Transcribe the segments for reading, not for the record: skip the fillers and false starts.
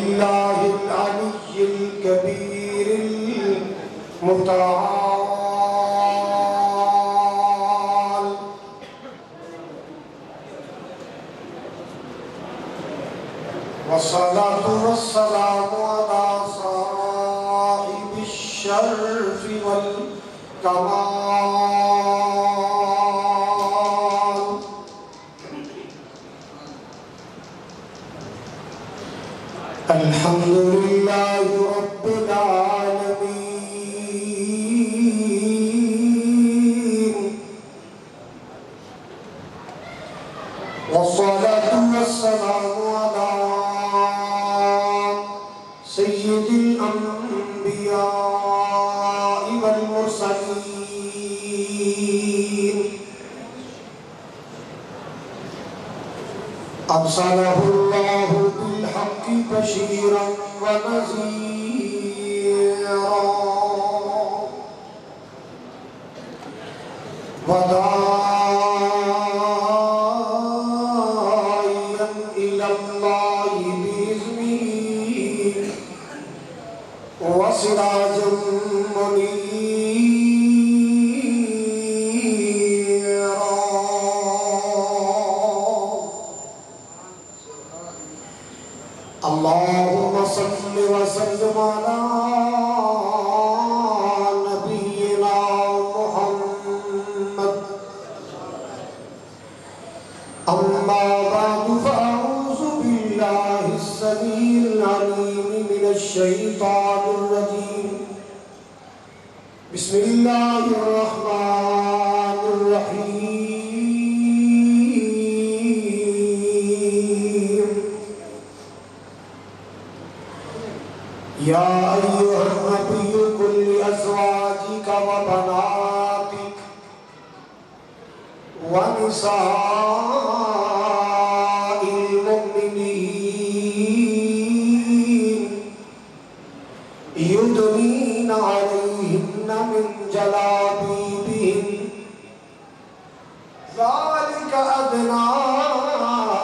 بالله العلي الكبير المتعال والصلاة والسلام على صاحب الشرف والكمال الحمد لله رب العالمين والصلاة والسلام على سيد الأنبياء والمرسلين أرسله الله بالحق بشيرا ونذيرا وداعيا إلى الله بإذنه وسراجا منيرا اللهم صل وسلم على نبينا محمد أما بعد فأعوذ بالله السميع العليم من الشيطان الرجيم بسم الله الرحمن الرحيم يا أيها النبي قل لأزواجك وبناتك ونساء المؤمنين يدنين عليهن من جلابيبهن ذلك أدنى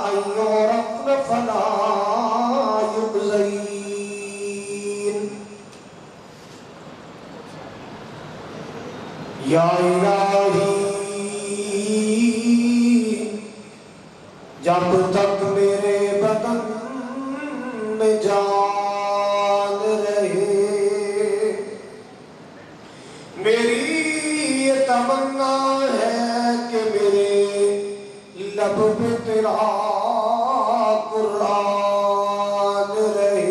أن يعرفن فلا يؤذين یا الہی جب تک میرے بدن میں جان رہے میری یہ تمنا ہے کہ میرے لب پہ تیرا قرآن رہے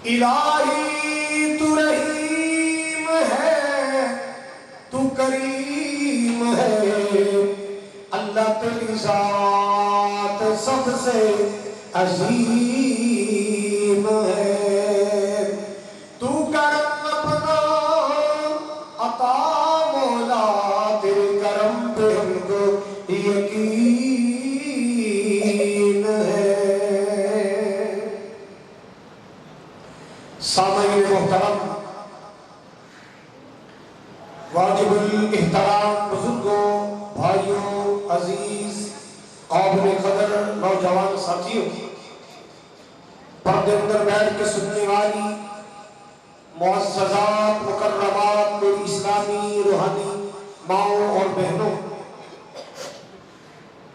الہی تو رحیم ہے تو کریم ہے اللہ تیری ذات سب سے عظیم ہے تو کرم اپنا عطا مولا تیرے کرم پہ ہم کو یقین ہے سامعین محترم واجب الاحترام بزرگوں بھائیوں عزیز قابل قدر نوجوان ساتھیوں پردے اندر بیٹھ کے سننے والی معززات مکرمات میری اسلامی روحانی ماؤں اور بہنوں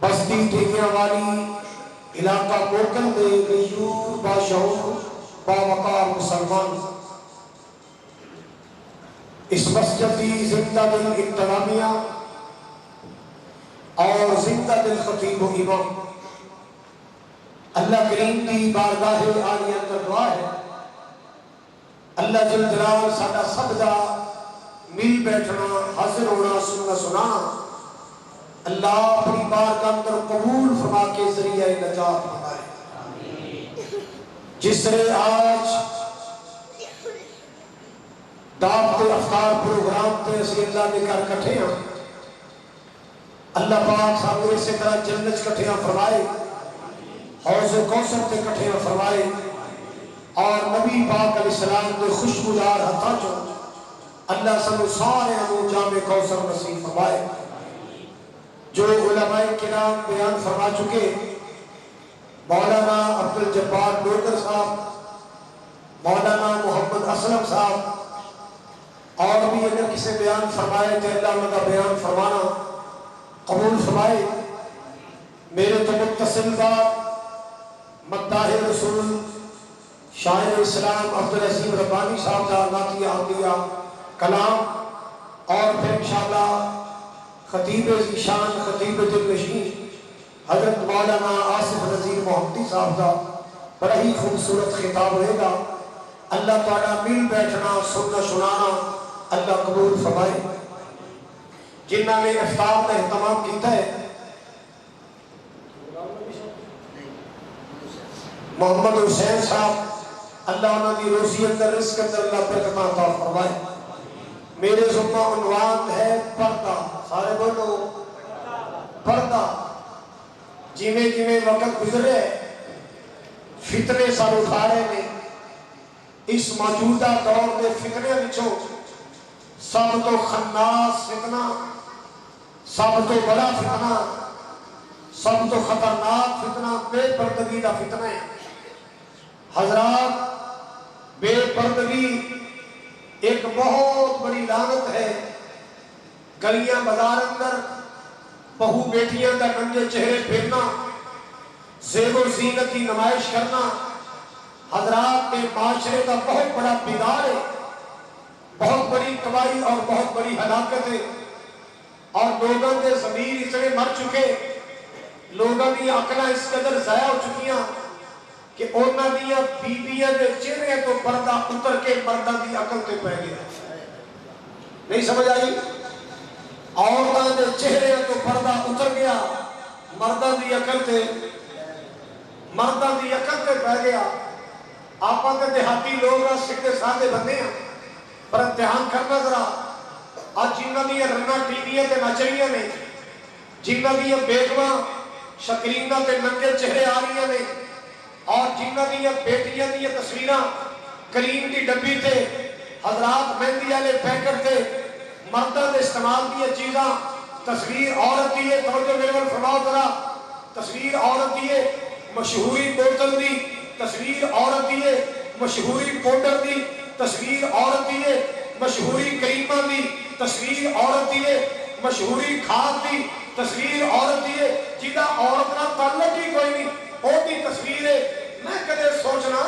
بستی ٹھیکیاں والی علاقہ موکل دے غیور باشعور باوقار مسلمان اس مسجد کی زندہ دل انتظامیہ اور زندہ دل خطیب و امام اللہ کریم کی بارگاہ عالیہ کا دعا ہے اللہ جل جلال ساڈا سب دا مل بیٹھنا حاضر ہونا سننا سنانا اللہ اپنی بارگاہ اندر قبول فرما کے ذریعہ نجات بنائے جس طرح آج دعوت افطار پروگرام تے اسی اللہ نے کر کٹھے ہیں اللہ پاک سانو اسی طرح جنت کٹھیاں فرمائے حوض کوثر تے کٹھیاں فرمائے اور نبی پاک علیہ السلام کے خوشبودار ہتھاں چوں اللہ سانو سارے جام کوثر نصیب فرمائے جو علماء کرام بیان فرما چکے عبد الجبار ڈوگر صاحب، مولانا محمد اسلم صاحب، اور بھی اگر کسی بیان فرمائے تو اللہ ان کا بیان فرمانا قبول فرمائے۔ میرے تو متصل بات مداح رسول شاعر اسلام عبدالعظیم ربانی صاحب کا نعتیہ عاملیہ کلام، اور پھر انشاءاللہ خطیب ذیشان خطیب دلنشین حضرت مولانا آصف نذیر محمدی صاحب کا بڑا ہی خوبصورت خطاب ہوئے گا۔ اللہ تعالیٰ مل بیٹھنا سننا سنانا اللہ قبول فرمائے۔ جنہوں نے افطار کا اہتمام کیتا ہے محمد حسین صاحب، اللہ انہوں کی روزی اندر رزق اندر اللہ برکت عطا فرمائے۔ میرے ذمہ عنوان ہے پردہ، سارے بولو پردہ۔ جیویں جیویں وقت گزرے فتنے سر اٹھا رہے ہیں، اس موجودہ دور کے فتنے وچوں سب تو خناس فتنہ، سب تو بڑا فتنہ، سب تو خطرناک فتنہ بے پردگی کا فتنہ ہے۔ حضرات، بے پردگی ایک بہت بڑی لعنت ہے۔ گلیاں بازار اندر بہو بیٹیاں کا ننگے چہرے پھرنا، زیب و زینت کی نمائش کرنا حضرات کے معاشرے کا بہت بڑا بگاڑ ہے، بہت بڑی تباہی اور بہت بڑی ہلاکت ہے۔ اور لوگوں کے ضمیر اتنے مر چکے، لوگوں کی عقلاں اس قدر ضائع ہو چکیاں کہ انہاں دیاں بیبیاں دے چہرے تو پردہ اتر کے مرداں دی عقل تے پہ گیا۔ نہیں سمجھ آئی؟ عورتاں دے چہرے تو پردہ اتر گیا، مرداں دی عقل تے پہ گیا۔ آپاں تے دیہاتی لوگ سکھتے سادے بندے ہیں، پر امتحان کرنا ذرا آج جنہاں دیا رنہ ٹی ویاں تے نچریاں نے، جنہاں دیا بیٹواں شکرینہ تے ننگے چہرے آ رہی نے، اور جنہاں دیا بیٹیاں دیا تصویراں کریم دی ڈبی تے حضرات مہندی والے پیکٹ تے مرداں دے استعمال دیا چیزاں، تصویر عورت دیے، توجہ میرے ول فرماؤ ذرا، تصویر عورت دیے مشہوری بوتل دی، تصویر عورت دیے مشہوری پاؤڈر دی، تصویر عورت دیے مشہوری کریماں دی، تصویر عورت دیے مشہوری کھاد دی، تصویر عورت دیے جہاں عورت نہ تعلق ہی کوئی نہیں، وہ دی تصویر ہے۔ میں کدے سوچنا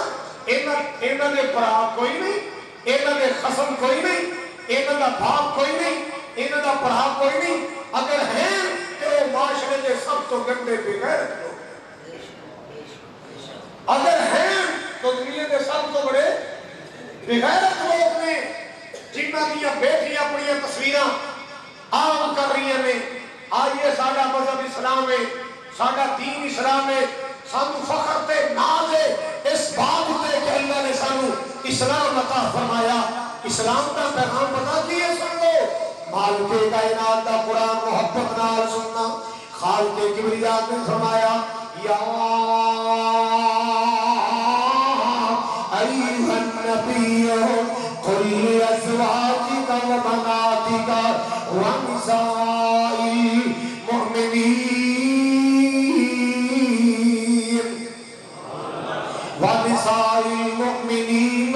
انہاں دے برا کوئی نہیں، انہاں دے خصم کوئی نہیں، انہاں دا باپ کوئی نہیں، انہاں دا برا کوئی نہیں، اگر ہیں تو معاشرے کے سب تو گندے بغیرت لوگ، اگر ہیں تو دنیا کے سب تو بڑے بغیرت لوگ نے، جنہاں دیا بیٹیاں اپنی تصویراں عام کر رہی ہیں۔ آئیے ساڈا مذہب اسلام ہے، ساڈا دین اسلام ہے، سانو فخر تے ناز ہے اس بات تے کہ اللہ نے سانو اسلام عطا فرمایا۔ اسلام کا پیغام پتہ کی ہے؟ سن لو، مالک کائنات کا قرآن محبت نال سننا۔ خالق کبریات نے فرمایا یا ایھا النبی قل لازواجک وبناتک ونساء المؤمنین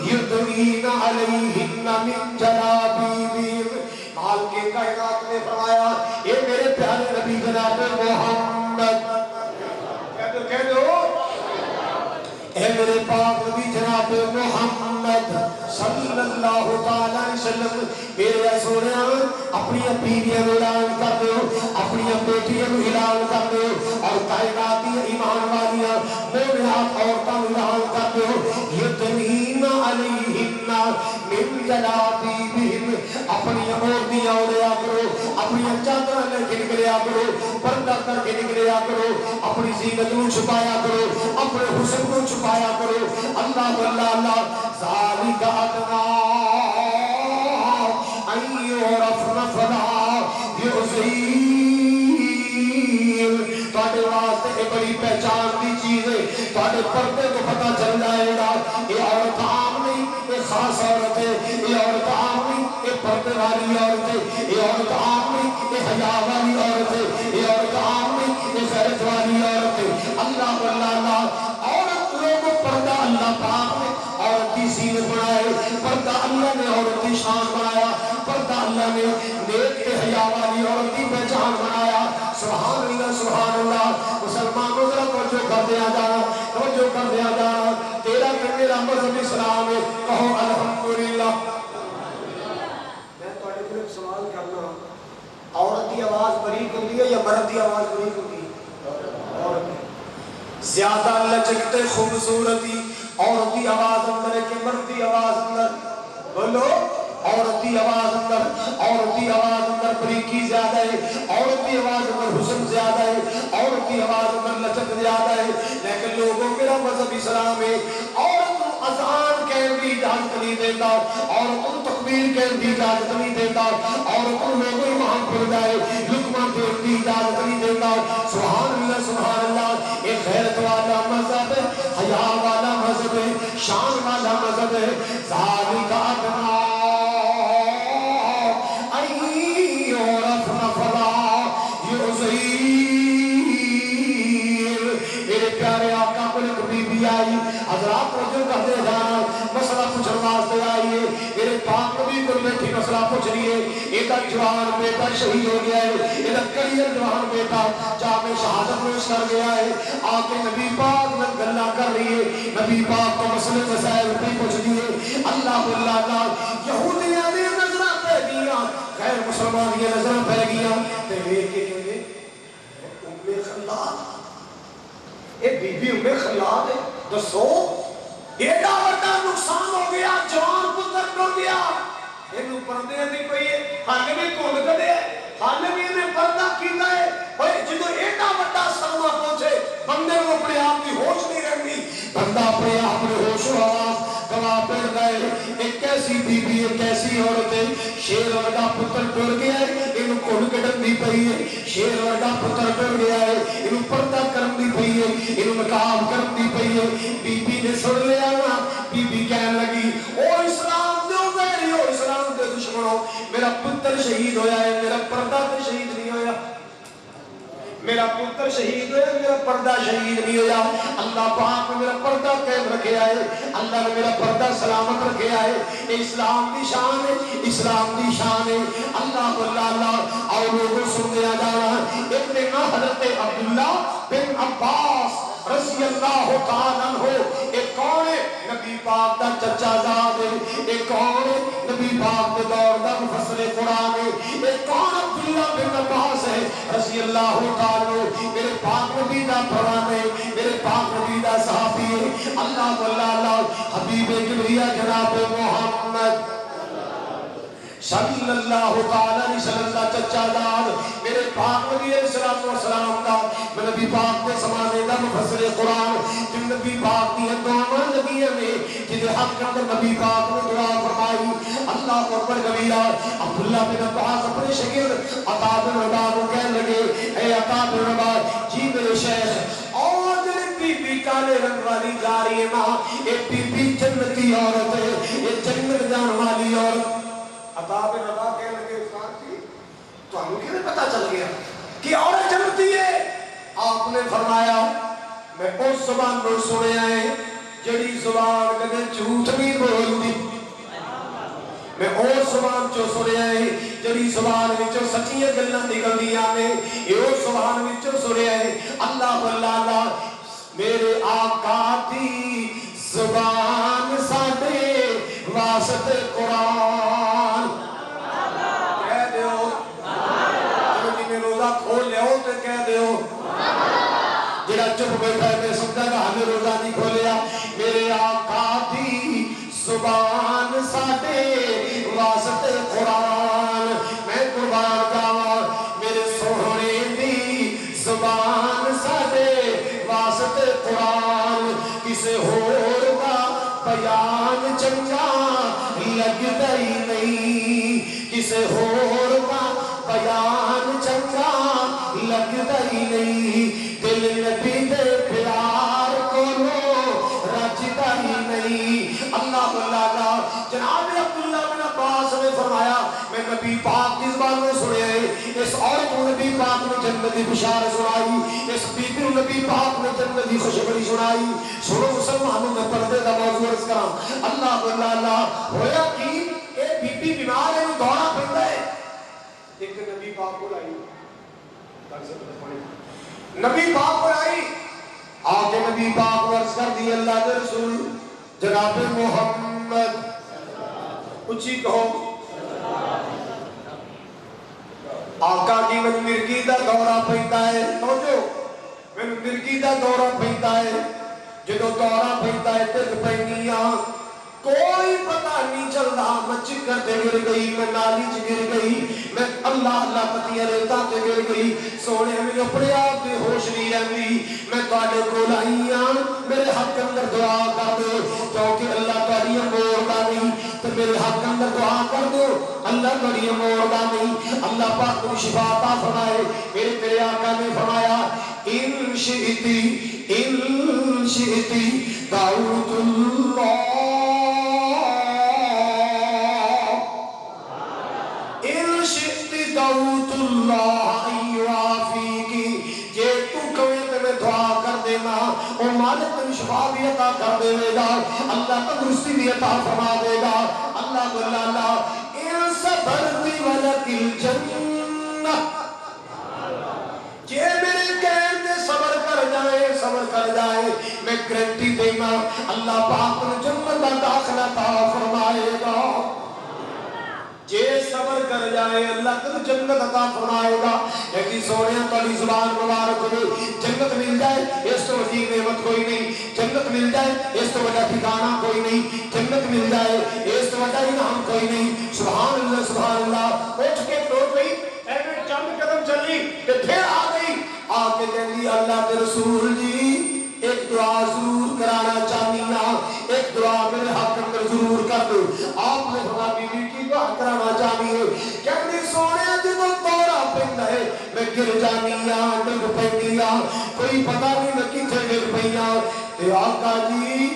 یدنین علیہن من جلابیبہن۔ مالک کائنات نے فرمایا اے میرے پیارے نبی جناب محمد، کہہ دو اے میرے پاک نبی جناب محمد صلی اللہ تعالیٰ علیہ وسلم، میرے سونیا اپنی بیویاں کو اعلان کر دو، اپنی بیٹیاں کو اعلان کر دو، اور کائناتی ایمان والیاں مومنات عورتوں کو اعلان کر دو، یدنین علیہن من جلابیبہن، اپنی عورتیاں اڑیا کرو، اپنی چادر گن گریا کرو، پردہ کر کے نکلیا کرو، اپنی زینت کو چھپایا کرو، اپنے حسن کو چھپایا کرو۔ اللہ اللہ اللہ ذالک ادنیٰ ان یعرفن فلا یؤذین۔ تواڈے واسطے یہ بڑی پہچان کی چیز ہے، تواڈے پردے کو پتہ چل جائے گا یہ عورت عام نہیں، یہ خاص عورت ہے، یہ عورت عام نہیں، یہ پردے والی عورت ہے، یہ عورت عام نہیں، یہ حیا والی عورت ہے، یہ عورت عام نہیں، یہ غیرت والی عورت ہے۔ اللہ اللہ اللہ پردہ اللہ نے عورت کی شان بنایا، پردہ اللہ نے نیک حیا والی عورت کی پہچان بنایا. سبحان اللہ سبحان اللہ. مسلمانوں ذرا توجہ کر دیا جانا، توجہ کر دیا جانا. تیرا کہ میرا مذہب اسلام ہے، کہو الحمدللہ. میں تھوڑے کو ایک سوال کرنا، عورت کی آواز باریک ہوتی ہے یا مرد کی آواز باریک ہوتی ہے؟ عورت زیادہ لچکتے خوبصورتی عورت کی آواز اندر ہے کہ مرد کی آواز اندر؟ بولو. عورت کی آواز اندر، عورت کی آواز اندر بریکی زیادہ ہے، عورت کی آواز اندر حسن زیادہ ہے، عورت کی آواز اندر لچک زیادہ ہے. لیکن لوگوں میرا مذہب اسلام ہے، عورت اذان کہنے کی اجازت نہیں دیتا، عورت تکبیر کہنے کی اجازت نہیں دیتا، عورت لوگوں امام پڑھ جائے لقمہ دینے کی اجازت نہیں دیتا. سبحان اللہ سبحان اللہ. ایک غیرت والا مذہب ہے، حیا والا مذہب ہے، شان والا مذہب ہے. ذالک ادنیٰ پیارے آقا کو ایک بی بی آئی، حضرات توجہ کرتے جانا، مسئلہ پوچھنے واسطے آئی ہے. میرے پاک نبی کو بیٹھی مسئلہ پوچھ رہی ہے. ایک جوان بیٹا شہید ہو گیا ہے، ایک کڑیر جوان بیٹا جامع شہادت میں کر گیا ہے. آکے نبی پاک میں گلہ کر رہی ہے، نبی پاک کو مسئلے مسائل بھی پوچھ دیئے. اللہ اللہ یہودیاں نے نظرہ پہ گیا، غیر مسلمان یہ نظرہ پہ گیا. تیرے کے کہنے ام خلاد، اے بی بی ام خلاد ہے. دسو ایڈا وڈا نقصان ہو گیا، جوان پتر ٹر گیا، انہوں پردے نہیں کوئی ہے، ہاں بھی کون کدے، ہاں بھی انہیں پردہ کیتا ہے. جدو ایڈا وڈا سلمہ پہنچے بندے کو اپنے آپ کی ہوش نہیں رہنی، بندہ اپنے آپ میں ہوش و آواز گواہ پڑ گئے. ایک ایسی بی بی، ایک ایسی عورت ہے، شیر ورگا پتر ٹر گیا ہے، انہوں کون کٹن دی پئی ہے. شیر ورگا پتر ٹر گیا ہے، انہوں پردہ کرن دی پئی ہے، انہوں نقاب کرن دی پئی ہے. بی بی نے سن لیا نا، بی بی کہنے لگی او اسلام دے غیری ہو، اسلام دے دشمنوں، میرا پتر شہید ہویا ہے، میرا پردہ تے شہید نہیں ہویا. میرا پتر شہید ہویا، میرا پردہ شہید نہیں ہویا. اللہ پاک نے میرا پردہ قائم رکھے آئے، اللہ نے میرا پردہ سلامت رکھے آئے. اسلام دی شان ہے، اسلام دی شان ہے. اللہ اللہ اور لوگوں سن دیا جانا. ایک دن حضرت عبداللہ بن عباس رضی اللہ تعالیٰ عنہ، ایک کون ہے؟ نبی پاک دا چچا زاد ہے. ایک کون ہے؟ نبی پاک دے دور دا مفسر قرآن ہے. ایک کون عبداللہ بن عباس ہے رضی اللہ تعالیٰ عنہ. میرے پاک نبی دا پران ہے، میرے پاک نبی دا صحابی ہے. اللہ اللہ حبیب کبریہ جناب محمد صلی اللہ تعالیٰ علیہ وسلم دا چچا داد، میرے پاک نبی علیہ السلام دا، میں نبی پاک کے سمانے دا مفسر قرآن، جن نبی پاک دی دعا نبی میں جنہیں حق کے اندر نبی پاک نے دعا فرمائی. اللہ اکبر کبیرہ. عبداللہ بن عباس اپنے شگرد عطا بن رباح کو کہنے لگے، اے عطا بن رباح جی میرے شیخ، اور بی بی کالے رنگ والی جا رہی ہے ماں، ایک بی بی جنتی عورت ہے، یہ جنت جان والی عورت. عطا بن رباح کہنے لگے استاد جی تو ہمیں کیسے پتا چل گیا کہ عورت جنتی ہے؟ آپ نے فرمایا میں اس زبان کو سنے آئے جڑی زبان کدے جھوٹ نہیں بولتی، میں اس زبان چو سنے آئے جڑی زبان وچوں سچیاں گلاں نکلدیاں نے، اس زبان وچوں سنے آئے. اللہ اللہ میرے آقا دی زبان ساڈے واسطے قرآن کہہ دیو. جو جی میں روزہ کھول لے ہو تو کہہ دیو. جڑا چپ بیٹھا ہے میں سمجھا گا ہمیں روزہ نہیں کھولیا. میرے آقا دی زبان ساڈے واسطے قرآن، میں قربان جاواں میرے سونے دی زبان ساڈے واسطے قرآن. کسے ہور دا بیان چنگا لگدا ہی نہیں، کسے ہور دا بیان چنگا لگدا ہی نہیں. دل نبی دے پیار کو رچدا ہی نہیں. اللہ اللہ جناب عبداللہ بن عباس نے فرمایا میں نبی پاک کی زبان میں سنے اس عورت کو نبی پاک نے جنت کی بشارت سنائی، اس بی بی نبی پاک نے جنت کی خوشخبری سنائی. سنو مسلمانوں میں پردے کا موضوع عرض کراں اللہ اللہ ہویا کہ اے بی بی بیمار ہے دورہ پیندا ہے ایک نبی پاک کو لائی نبی پاک کو لائی آگے نبی پاک کو عرض کر دی اللہ کے رسول جناب محمد اچھی کہو آقا کی میں مرگی دا دورہ پیندا ہے توجہ میں مرگی دا دورہ پیندا ہے جدو دورہ پیندا ہے تے پینیاں کوئی پتہ نہیں چلدا میں چکر تے گر گئی میں نالی چ گر گئی میں اللہ پتیاں ریتاں تے گر گئی سونے میرے اپنے آپ دے ہوش نہیں رہندی میں تواڈے کول آئی ہاں میرے حق اندر دعا کر دو کیونکہ اللہ تہاڈی موڑدا نہیں تے میرے حق اندر دعا کر دو اللہ تہاڈی موڑدا نہیں اللہ پاک کو شفا عطا فرمائے میرے تیرے آقا نے فرمایا ان شئتی دعوت اللہ دعوت اللہ ایوافیکی جے تو کوئے میں دعا کر دینا او مالک تن شفا بھی عطا کر دے گا اللہ تندرستی بھی عطا فرما دے گا اللہ اللہ ان صبرتی ولک الجنہ جے میرے کہن دے صبر کر جائے میں گرنٹی دینا اللہ پاک نے جنت کا داخلہ عطا فرمائے گا جے صبر کر جائے اللہ تجھے جنت عطا فرمائے گا لیکن سونے تالی زبان مبارک ہوئے جنت مل جائے اس تو وجہ نعمت کوئی نہیں جنت مل جائے اس تو وجہ ٹھکانہ کوئی نہیں جنت مل جائے اس تو وجہ انعام کوئی نہیں سبحان اللہ اٹھ کے ٹوٹ گئی ایویں چند قدم چلی کہ پھر آ گئی آ کے کہندی اللہ کے رسول جی ایک دعا ضرور کرانا چاہنی ہاں ایک دعا میرے حق اندر ضرور کر دو آپ نے فرمایا بی بی کی دعا کرانا چاہنی ہے کہندی سونے جدوں دورہ پیندا ہے میں گر جانی ہاں ڈگ پیندی ہاں کوئی پتہ نہیں میں کتھے گر پئی ہاں تے آقا جی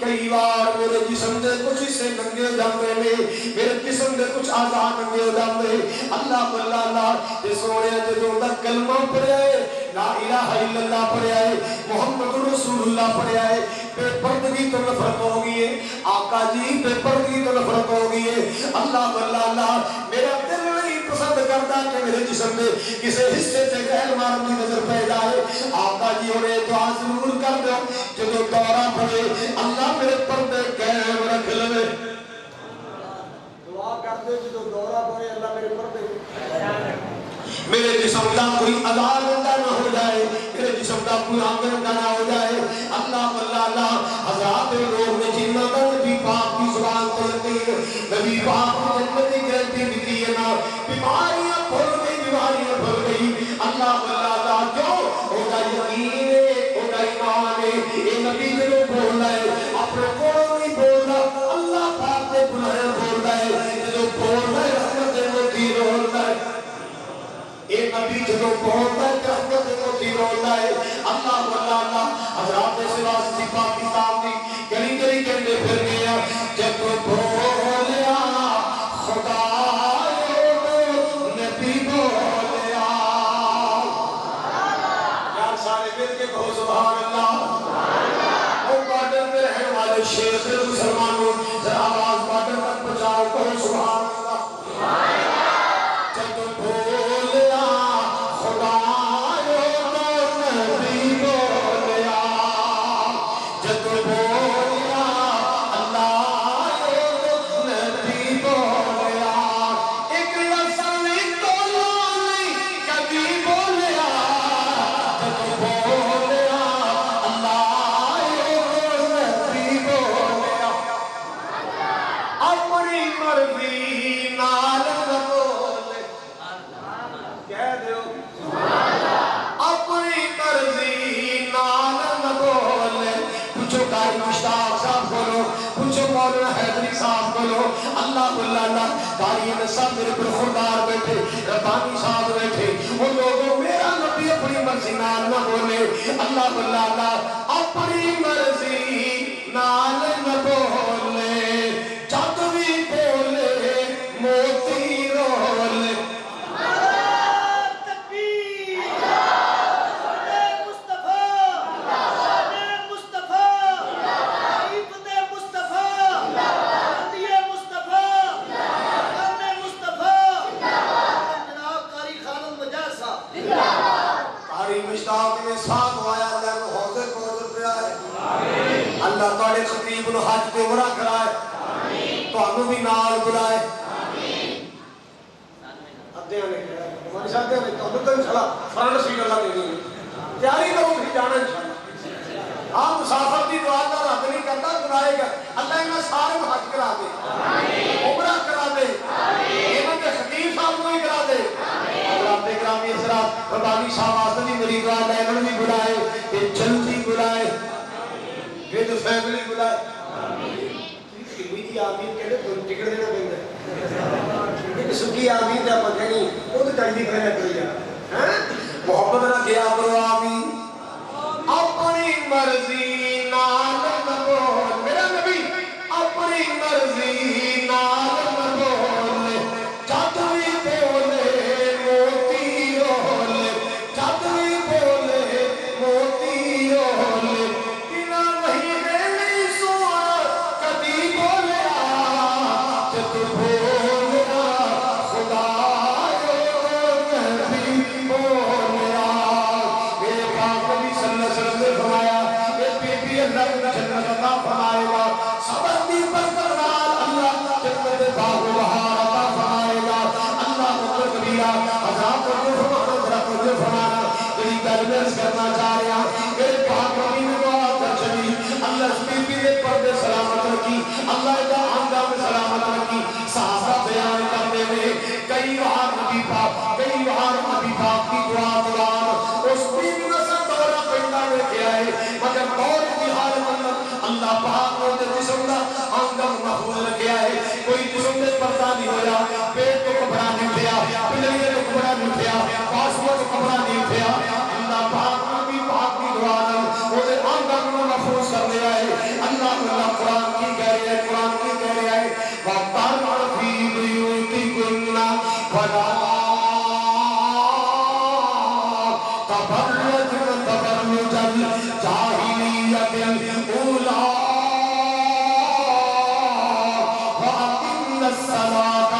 کئی بار میرے جسم دے کچھ حصے ننگے ہو جاندے نے میرے جسم دے کچھ اعضاء ننگے ہو جاندے اللہ اللہ تے سونے جدوں دا کلمہ پڑھیا ہے لا الہ الا اللہ پڑھیا ہے محمد رسول اللہ پڑھیا ہے بے پردگی تو نفرت ہو گئی ہے آقا جی بے پردگی تو نفرت ہو گئی ہے اللہ میرا دل نہیں پسند کرتا کہ میرے جسم میں کسی حصے سے غیر معمولی نظر پہ جائے آقا جی انہیں دعا ضرور کر دو جدو دورہ پڑے اللہ میرے پردے قائم رکھ لے دعا کر دے جدو دورہ پڑے اللہ میرے پردے میرے جسم کا کوئی عذاب اندر نہ ہو جائے میرے جسم کا کوئی آنگن اندر نہ ہو جائے اللہ حضرات لوگ نے جنہ کا نبی پاک کی زبان تلقی نبی پاک کی جنت کی گرنٹی دکھی ہے نا بیماریاں بھول گئی اللہ کیوں ہوگا یقین ہے ہوگا ایمان ہے یہ نبی جو بول رہا ہے اپنے کو نہیں بول رہا اللہ پاک نے بلایا بول رہا ہے جو بول رہا ہے رحمت موتی بول رہا ہے اے نبی جدو بولتا ہے رحمت موتی بولتا ہے اللہ حضرات سے واسطی پاکستان دی گلی گلی کہنے پھر گیا جب بولیا خدا نبی بولیا یار سارے مل کے کہو سبحان اللہ اور بارڈر میں رہنے والے شیر دل مسلمانوں ذرا آواز بارڈر تک پہنچاؤ کہو سبحان اللہ جب بولیا خدا نبی بولیا جب بولیا اللہ نبی بولیا ایک لفظ نہیں کبھی بولیا جب بولیا اللہ نبی بولیا اپنی مرضی نال بولے کہہ دیو اپنی مرضی نال بولے پوچھو قاری مشتاق صاحب بولو پوچھو مولانا حیدری صاحب بولو اللہ قاری صاحب میرے پر خوددار بیٹھے ربانی صاحب بیٹھے وہ لوگوں میرا نبی اپنی مرضی نال نہ بولے اللہ اپنی مرضی نال نہ بولے جب بھی بولے موتی رولے مصطفیٰ اللہ تعالی خطیب نو حج تے عمرہ کرائے تانوں بھی نال بلائے ادھیاں نے کہا ہمارے ساتھ نے تانوں تو انشاءاللہ فرنٹ سیٹ اللہ دینی ہے تیاری کرو پھر جانا انشاءاللہ آپ مسافر دی دعا دا رد نہیں کرتا بلائے گا اللہ انہاں سارے حج کرا دے عمرہ کرا دے ایمان دے خطیب صاحب کو ہی کرا دے اللہ گرامی حضرات ربانی صاحب واسطے بھی میری دعا ہے انہوں بھی بلائے تے جلدی بلائے ود فیملی بلائے آمین کہنے تو ٹکٹ دینا پہنتا ہے ایک سکی آمین جا پتہ نہیں وہ تو جلدی کرنے کوئی جا محبت نہ کیا کرو آمین اپنی مرضی نال بول میرا نبی اپنی مرضی نال بول چادری بولے موتی رول چادری بولے موتی رول بنا وہی نہیں سونا کبھی بولیا جب بولیا خدا کبھی بولیا میرے پاک نبی صلی اللہ علیہ وسلم نے فرمایا کہ بی بی اللہ جنت عطا فرمائے گا سبندی پر کرنال اللہ جنت باغ بہار عطا فرمائے گا اللہ اکبر کبیرہ حضرات کو فرمانا ذرا کو فرمانا جڑی گل میں کرنا چاہ رہا میرے پاک نبی نے دعا کر چلی اللہ اس بی بی دے پردے سلامت رکھی اللہ دا آنگا میں سلامت رکھی صحابہ بیان کرنے میں کئی بار نبی پاک کی دعا دوران اس بی بی نے سب دورہ پہندا میں کیا ہے مگر دور کی حالت اللہ پاک نے دے جسم دا آنگا محفوظ رکھیا ہے کوئی جسم دے پردہ نہیں ہویا پیٹ تو کپڑا نہیں اٹھیا پلڑی تو کپڑا نہیں اٹھیا پاسپورٹ تو کپڑا نہیں اٹھیا اللہ پاک نبی پاک کی دعا نال او دے آنگا کو محفوظ کر لیا ہے اللہ قرآن کی کہہ رہا ہے قرآن کی کہہ رہا ہے وَقَرْنَ فِي بُيُوتِكُنَّ وَلَا تَبَرَّجْنَ تَبَرُّجَ الْجَاهِلِيَّةِ الْأُولَىٰ وَأَقِمْنَ الصَّلَاةَ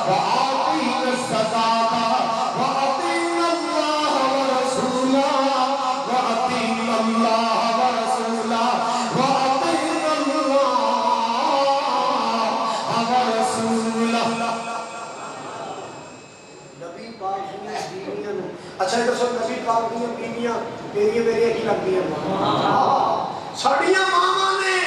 وَآتِينَ الزَّكَاةَ وَأَطِيعْنَ اللَّهَ وَرَسُولَهُ وَأَطِيعْنَ اللَّهَ وَرَسُولَهُ وَأَطِيعْنَ اللَّهَ وَرَسُولَهُ نبی پاک کی بیویاں اچھا ایک سو نبی پاک کی بیویاں میری ہی لگتی ہیں ساڑیاں ماما نے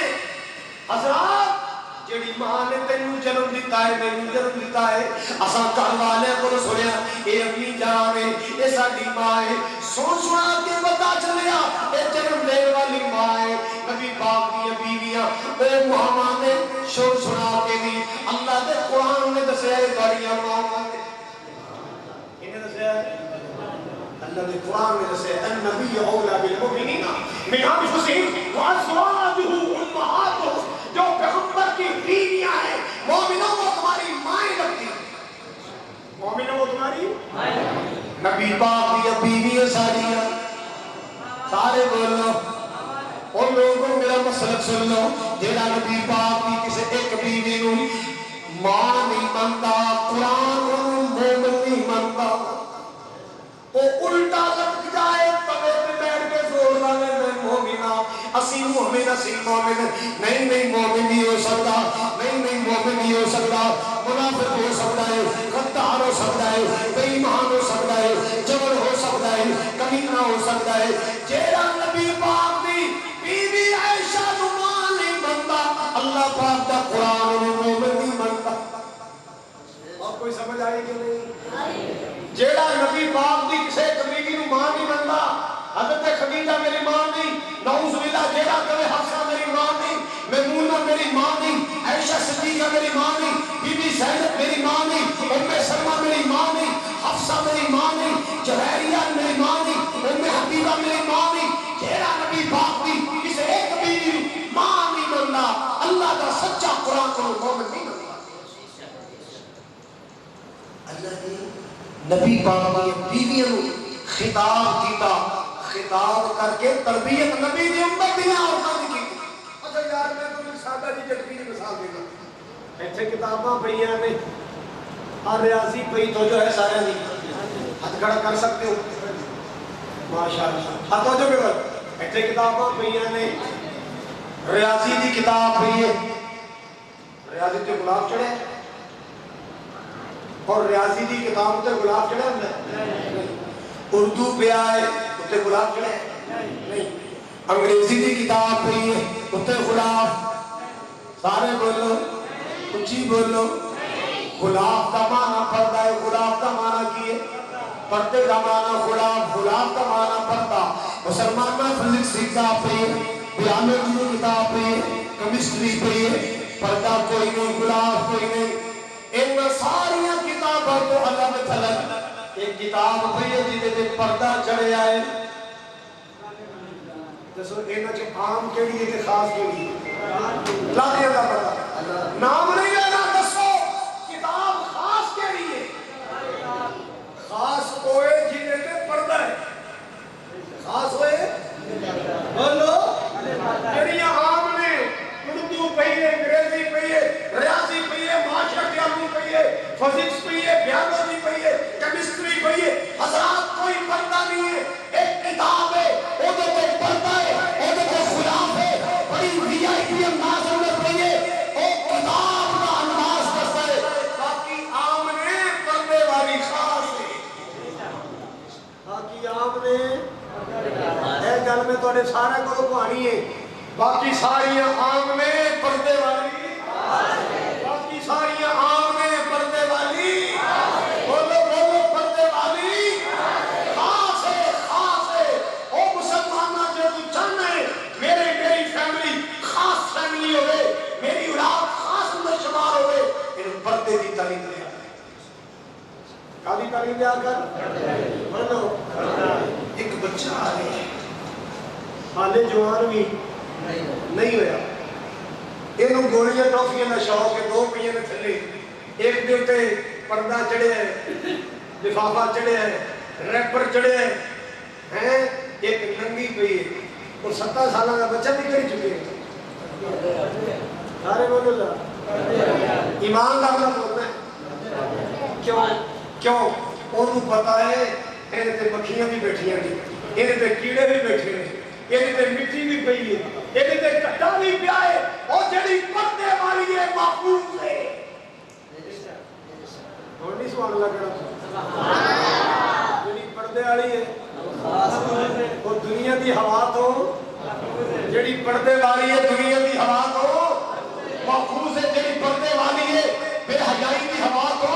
حضرات جڑی ماں نے تینوں جنم دیتا ہے مینوں جنم دیتا ہے اساں گھر والے کو سنیا اے اپنی جان ہے اے ساڈی ماں ہے سنا کے پتہ چلیا اے جنم لینے والی ماں ہے نبی پاک دی بیویاں اے ماما نے سنا کے بھی اللہ دے قرآن نے دسیا ہے بڑیاں ماں نے انہیں دسیا ہے اللہ نے قرآن میں دسیا النبی اولا بالمؤمنین من انفسہم وازواجہ امہاتہم جو پیغمبر کی بیویاں ہیں مومنوں وہ تمہاری مائیں لگتی ہیں مومنوں وہ تمہاری نبی پاک کی بیویاں ساریاں سارے بولو ان لوگوں میرا مسلک سن لو جیڑا نبی پاک کی کسی ایک بیوی نو ماں نہیں مانتا قرآن مومن نہیں مانتا وہ الٹا لگ جائے تبے پہ بیٹھ کے زور لانے میں مومنہ اسی مومن نہیں مومن نہیں ہو سکتا نہیں مومن نہیں ہو سکتا منافق ہو سکتا ہے غدار ہو سکتا ہے بے ایمان ہو سکتا ہے جبر ہو سکتا ہے کمینہ ہو سکتا ہے جیڑا نبی پاک دی بیوی عائشہ نو ماں نہیں بنتا اللہ پاک دا قرآن نو مومن نہیں بنتا اور کوئی سمجھ آئی کہ نہیں جیڑا نبی پاک دی کسے بیوی نو ماں نہیں بنتا حضرت خدیجہ میری ماں نہیں نعوذ باللہ جیڑا کہے حفصہ میری ماں نہیں میمونہ میری ماں نہیں عائشہ صدیقہ میری ماں نہیں بی بی زینب میری ماں نہیں ام سلمہ میری ماں نہیں حفصہ میری ماں نہیں جویریہ میری ماں نہیں ام حبیبہ میری ماں نہیں جیڑا نبی پاک دی کسے ایک بیوی ماں نہیں بنتا اللہ کا سچا قرآن کو مومن نہیں بنتا اللہ نے نبی پاک کی بیویوں خطاب کیتا خطاب کر کے تربیت نبی دی امت دی عورتاں دی کی اچھا یار میں کوئی سادہ جی جٹکی دی مثال دینا ایتھے کتاباں پئیاں نے اور ریاضی پئی تو جو ہے سارے دی ہاتھ کھڑا کر سکتے ہو ماشاءاللہ ہاتھ جو کہ ایتھے کتاباں پئیاں نے ریاضی دی کتاب پڑھیے، ریاضی تے گلاب چڑھے اور ریاضی دی کتاب تے گلاب چڑھے ہوں اردو پہ آئے تے گلاب چڑھے نہیں، انگریزی دی کتاب پڑھیے تے گلاب، سارے بولو اچھی بولو، گلاب کا معنی پردہ ہے، گلاب کا معنی کیے پردے کا معنی غلام، غلام کا معنی پردہ۔ مسلمان میں فزکس کی کتاب پڑھیے، بیالوجی کی کتاب پڑھیے، کیمسٹری پڑھیے، پردہ کوئی نہیں، غلام کوئی نہیں، ان ساری کتابوں کو الگ تھلگ ایک کتاب پڑھیے جیدے دے پردہ چڑھے آئے، جسو اینا چھے عام کے لیے تے خاص کے لیے لاتے اللہ پردہ نام نہیں لینا، دسو کتاب خاص کے لیے، خاص ہوئے جنہیں تے پردہ ہے، خاص ہوئے بولو جنہیں عام نے اردو پہیے، انگریزی پہیے، ریاضی پہیے، معاشرت علوم پہیے، فزکس پہیے، بیالوجی پہیے، کیمسٹری پہیے، حضرات کوئی پردہ نہیں ہے، ایک کتاب ہے اودے تے پردہ ہے، اودے تے خلاف ہے، بڑی وی آئی پی انداز میں پہیے، ایک کتاب کا انداز کرتا ہے، باقی عام نے پردے والی خاص ہے، باقی عام نے اے گل میں توڑے سارے کو کہانی ہے، باقی ساری عام میں پردے والی، باقی ساری عام میں پردے والی، بولو بولو پردے والی خاص ہے، خاص ہے، او مسلمانہ جو تو چاہنا ہے میری فیملی خاص فیملی ہوئے، میری اولاد خاص اندر شمار ہوئے، ان پردے دی تعلیم دیا کالی تعلیم دیا کر بولو ایک بچہ آئے حالے جوان بھی نہیں ہویا، انہوں گولیاں ٹافیاں نہ شوق کے دو پیئے نے تھلے، ایک دیوتے پردہ چڑھے ہیں، لفافہ چڑھے ہیں، ریپر چڑھے ہیں، ایک ننگی پیئے اور 17 سالہ کا بچہ بھی کری چکے ہیں، سارے بولو اللہ ایمان لاغلہ ہوتا ہے، کیوں انہوں پتا ہے انہیں تے مکھیاں بھی بیٹھیاں دی، انہیں تے کیڑے بھی بیٹھے ہیں، انہیں تے مٹی بھی پئی ہے، انہیں تے کٹا بھی پیا ہے، اور جڑی پردے والی ہے محفوظ ہے، اور نہیں سوال لگ رہا جڑی پردے والی ہے اور دنیا دی ہوا تو جڑی پردے والی ہے دنیا دی ہوا تو محفوظ ہے، جڑی پردے والی ہے بے حیائی دی ہوا تو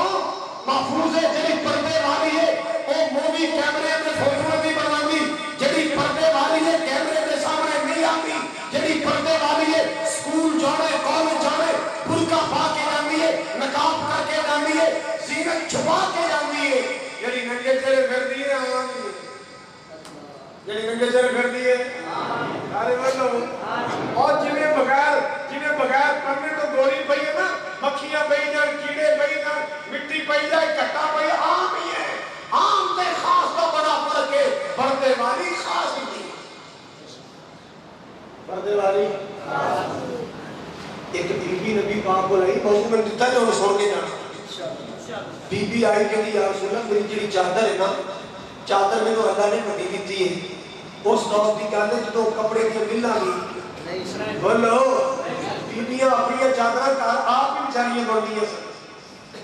محفوظ ہے، جڑی پردے والی ہے وہ مووی کیمرے میں فوٹو بھی بناوی، جڑی پردے والی ہے کیمرے کے سامنے نہیں آتی، جڑی پردے والی ہے سکول جانے کالج جانے برقع پا کے جاندی ہے، نقاب کر کے جاندی ہے، زینت چھپا کے جاندی ہے، جڑی ننگے چہرے پھردی ہے آمین، جڑی ننگے چہرے پھردی ہے ارے بولو، اور جنہیں بغیر پڑھنے تو گولی پئی ہے نا، مکھیاں پئی جان، کیڑے پئی جان، مٹی پئی جائے، کٹا پئی عام ہی ہے، عام تے خاص تو بڑا فرق ہے، پردے والی خاص ہی نہیں، پردے والی ایک بی بی نبی پاک کو لائی، موضوع میں دیتا ہے انہیں سوڑ کے جانا، بی بی آئی کہ یا رسول اللہ میری جڑی چادر ہے نا، چادر میں تو اللہ نے بڑی دیتی ہے، اس دور کی گل ہے جدو کپڑے کی ملنا نہیں بولو بیبیاں اپنی چادر کار آپ بھی بیچاریاں بڑھتی ہیں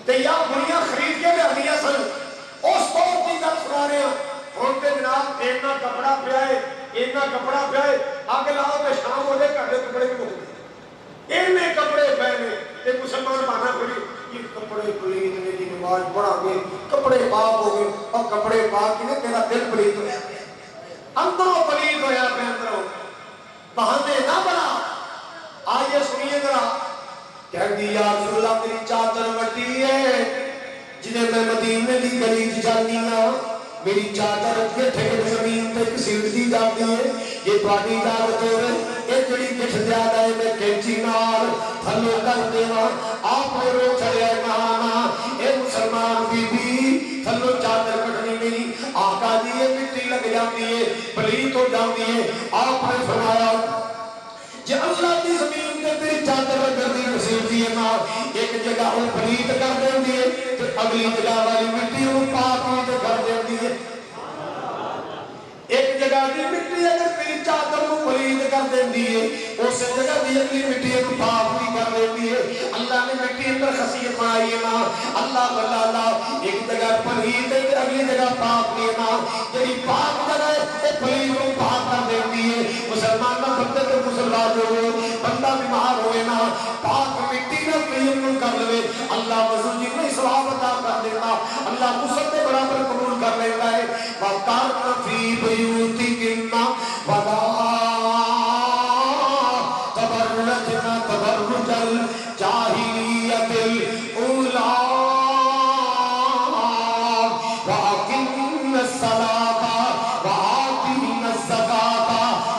تیا بڑیاں خرید کے لے دیا سن، اس دور کی گل سنا رہے ہیں، ان کے جناب اینا کپڑا پھیائے آگے لاؤ کہ شام ہو جائے کر دے کپڑے بھی مکتے اینے کپڑے پہنے ایک مسلمان بانا کھڑی یہ کپڑے پلید نے دی نماز پڑھا گئے کپڑے پاک ہو گئے اور کپڑے پاک نے تیرا دل پلید ہویا اندروں پلید ہویا پہ اندروں بہانے نہ بنا آئیے سنیے ذرا کہہ دی یا رسول اللہ میری چادر وٹی ہے جنہیں میں مدینے دی گلی جاتی ہوں میری چادر گٹھ کے زمین تک سیڑھتی جاتی ہے یہ تھوڑی اجازت ہے یہ جڑی گٹھ زیادہ ہے میں کینچی نال تھلو کر دیواں آپ رو چڑھے نہانا اے مسلمان بی بی تھلو چادر کٹنی نہیں آقا جی یہ مٹی لگ جاتی ہے پلیت ہو جاتی ہے آپ نے فرمایا جی اللہ کی زمین کے تیری چادر گردی مسیحتی ہے نا ایک جگہ وہ پلیت کر دیں دیئے تو اگلی جگہ والی مٹی وہ پاک ہوئی کر دیں دیئے ایک جگہ کی مٹی اگر تیری چادر کو پلیت کر دیندی ہے اس جگہ دی اگلی مٹی کو پاک بھی کر دیندی ہے اللہ نے مٹی اندر خاصیت بنائی ہے نا اللہ واللہ اللہ ایک جگہ پلید ہے اگلی جگہ پاک ہے نا جڑی پاک جگہ ہے وہ پلید کو پاک کر دیندی ہے مسلمان نہ بندے تے مسلمان ہوئے بندہ بیمار ہوئے نا پاک مٹی نہ تیمم کر لے اللہ وضو جی میں ثواب عطا کر دیتا اللہ غسل کے برابر قبول کر لیتا ہے وَقَرْنَ فِي بُيُوتِكُنَّ وَلَا تَبَرَّجْنَ تَبَرُّجَ الْجَاهِلِيَّةِ الْأُولَىٰ وَأَقِمْنَ الصَّلَاةَ وَآتِينَ الزَّكَاةَ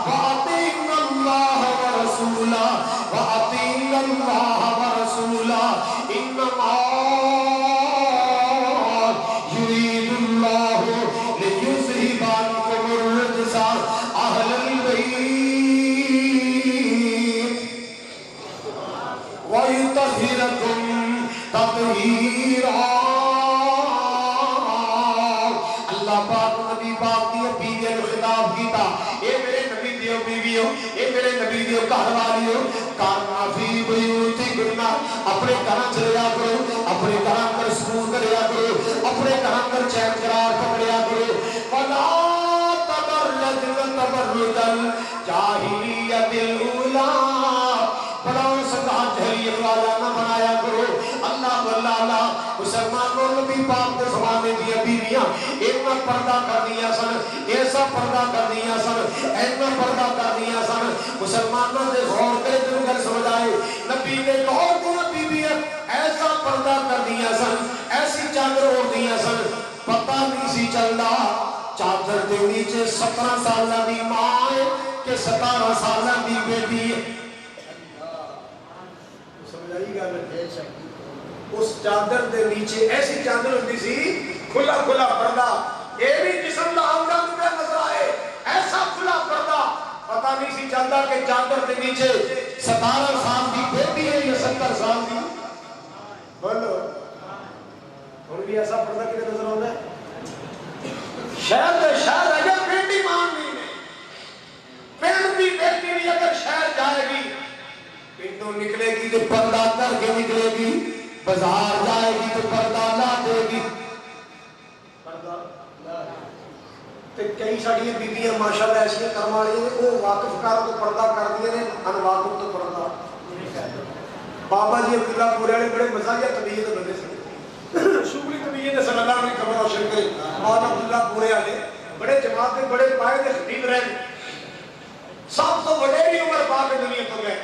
وَأَطِيعْنَ اللَّهَ وَرَسُولَهُ وَأَطِيعْنَ اللَّهَ وَرَسُولَهُ إِنَّمَا يُرِيدُ اللَّهُ لِيُذْهِبَ عَنكُمُ الرِّجْسَ أَهْلَ الْبَيْتِ وَيُطَهِّرَكُمْ تَطْهِيرًا اللہ پاک نبی پاک دی بیویوں نے خطاب کیتا اے میرے نبی دیو بیویوں اے میرے نبی دیو گھر والیوں کارنا فی بیوتکن اپنے گھراں چلیا کرو اپنے گھراں اندر سکون کریا کرو اپنے گھراں اندر چین قرار پکڑیا کرو ولا تبرجن تبرج الجاہلیت الاولی بڑا سکا جہلیت والا نہ بنایا کرو اللہ واللہ مسلمانوں نبی پاک کے زمانے دی بیویاں اتنا پردہ کر دیا سن ایسا پردہ کر دیا سن ایسا پردہ کر دیا سن مسلمانوں نے غور کرے تو گل سمجھ آئے نبی نے دور دیا بیویاں ایسا پردہ کر دیا سن ایسی چادر اوڑھ دیا سن پتہ نہیں سی چلدا چادر دے نیچے 17 سالہ دی ماں ہے کہ 17 سالہ دی بیٹی ہے اس چادر دے نیچے ایسی چادر ہوتی سی کھلا کھلا پردہ یہ بھی جسم دا آمدن میں نظر آئے ایسا کھلا پردہ پتہ نہیں سی چلتا کہ چادر دے نیچے 17 سال کی بیٹی ہے یا 70 سال کی بولو اور بھی ایسا پردہ کتنے نظر ہوتا ہے شاید اگر بیٹی مان نہیں پینڈ بھی بیٹی بھی اگر شہر جائے گی پنڈوں نکلے گی تو پردہ کر کے نکلے گی بازار جائے گی تو پردہ لا دے گی پردہ تے کئی ساڑیاں بیبیاں ماشاءاللہ ایسی کرم والی ہیں وہ واقف کار تو پردہ کر دیے نے ان واقف تو پردہ بابا جی عبداللہ پورے والے بڑے مزاحیہ طبیعت بندے سے شغلی طبیعت صلی اللہ علیہ خبر روشن کرے اور عبداللہ پورے والے بڑے جماعت کے بڑے پائے دے خطیب رہے سب تو بڑے بھی عمر پا کے دنیا تو گئے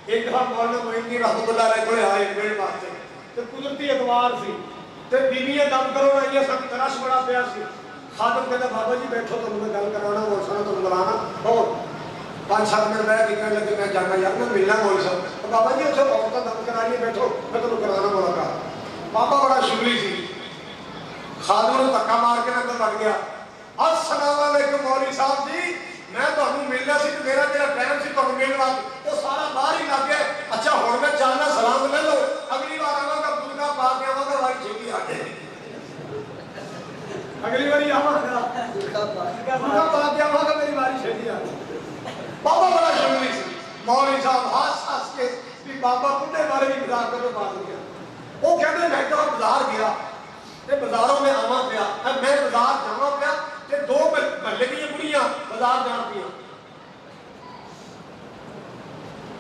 ایک دفعہ مولانا معین رحمۃ اللہ علیہ کوئی آئے میرے واسطے تے قدرتی اتوار سی تے بیویاں دم کرو رہی سب ترش بڑا پیا سی خادم کہتا بابا جی بیٹھو تو میں گل کرانا مول صاحب تو بلانا اور 5-7 منٹ بیٹھ کے کہنے لگے میں جانا یار میں ملنا مول صاحب بابا جی اتنے عورتیں دم کرا لیے بیٹھو میں تمہیں کرانا ملاقات بابا بڑا شغلی سی خادم نے دھکا مار کے اندر بڑھ گیا السلام علیکم مولوی صاحب جی میں تمہیں ملنا سی تو میرا جڑا ٹائم سی تمہیں ملنا وہ سارا باہر ہی لگ گیا اچھا ہوں میں چلنا سلام لے لو اگلی بار آواں گا بلکہ پا کے آواں گا وائی چھوٹی آ جائے اگلی باری آواں گا بلکہ پا کے آواں گا میری باری چھوٹی آ جائے بابا بڑا شغلی سی مولوی صاحب ہاتھ ہاتھ کے بھی بابا بڑھے بارے بھی مزاق کر کے بات گیا وہ کہتے ہیں میں تو بازار گیا بازاروں میں آواں پیا میں بازار جاواں پیا کہ 2 محلے کی بڑیاں بازار جان پیا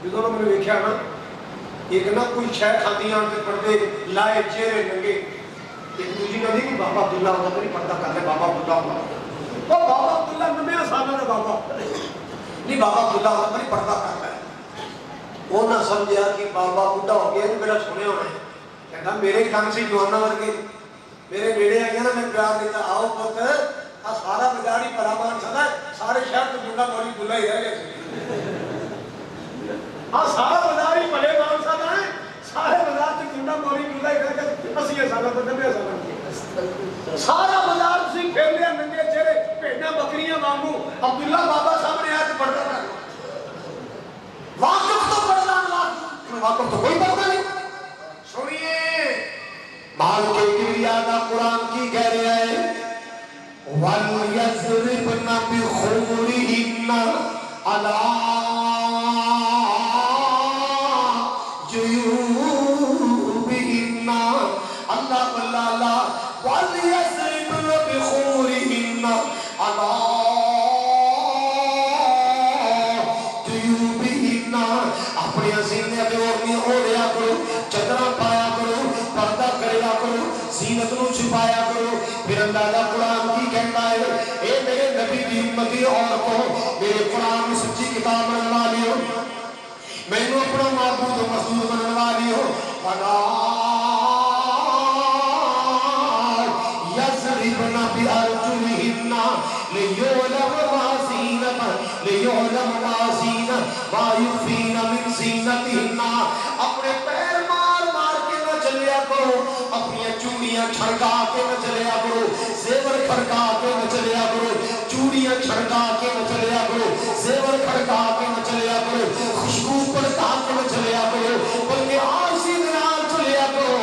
جدوں میں نے دیکھا نا ایک نہ کوئی شے کھاندیاں تے پردے لائے چہرے ننگے ایک دوسری نے کہ بابا عبداللہ ہوتا تو نہیں پردہ کر لے بابا عبداللہ ہوتا وہ بابا عبداللہ 90 سالہ دا بابا نہیں بابا عبداللہ ہوتا تو نہیں پردہ کر لے وہ نہ سمجھا کہ بابا بڈھا ہو گیا تو میرا سنے ہونا ہے کہتا میرے کان سے جوانا ورگے میرے بیڑے آئیے نا میں پیار دیتا آؤ پتر سارا بازاری پرامان سنا ہے سارے شہر تو جنگا مولی بلا ہی رہ گئے سارا بازار ہی پلے مان سنا ہے سارے بازار تو جنگا مولی بلا ہی رہ گئے 80 سالہ تو 90 سالہ سارا بازار تھی پھر لیا ننگے چہرے بھیڑاں بکریاں مانگو عبداللہ بابا سامنے آیا تو پردہ کر واقف تو پردہ واقف تو کوئی پردہ نہیں سنیے مال کے کبریا کا قرآن کی کہہ رہے ہیں وَلْيَضْرِبْنَ بِخُمُرِهِنَّ عَلَىٰ جيوبهن اللہ اللہ وَلْيَضْرِبْنَ بِخُمُرِهِنَّ عَلَى جيوبهن اپنے سینے تے اوڑھنی اوڑھیا کرو چادر پایا کرو پردہ کریا کرو زینت نو چھپایا کرو پھر اللہ کا قرآن کی کہتا ہے اے میرے نبی دی امتی عورتوں میرے قرآن میں سچی کتاب بنوا لیو میں نے اپنا معبود و مسجود بنوا لیو وَلَا يَضْرِبْنَ بِأَرْجُلِهِنَّ لِيُعْلَمَ مَا يُخْفِينَ مِنْ زِينَتِهِنَّ اپنے پیر مار مار کے نہ چلیا کرو اپنی چوڑیاں چھڑکا کے نہ چلیا کرو زیور کھڑکا کے نہ چلیا کرو چوڑیاں چھڑکا کے نہ چلیا کرو زیور کھڑکا کے نہ چلیا کرو خوشبو پڑکا کے نہ چلیا کرو بلکہ آسی دنال چلیا کرو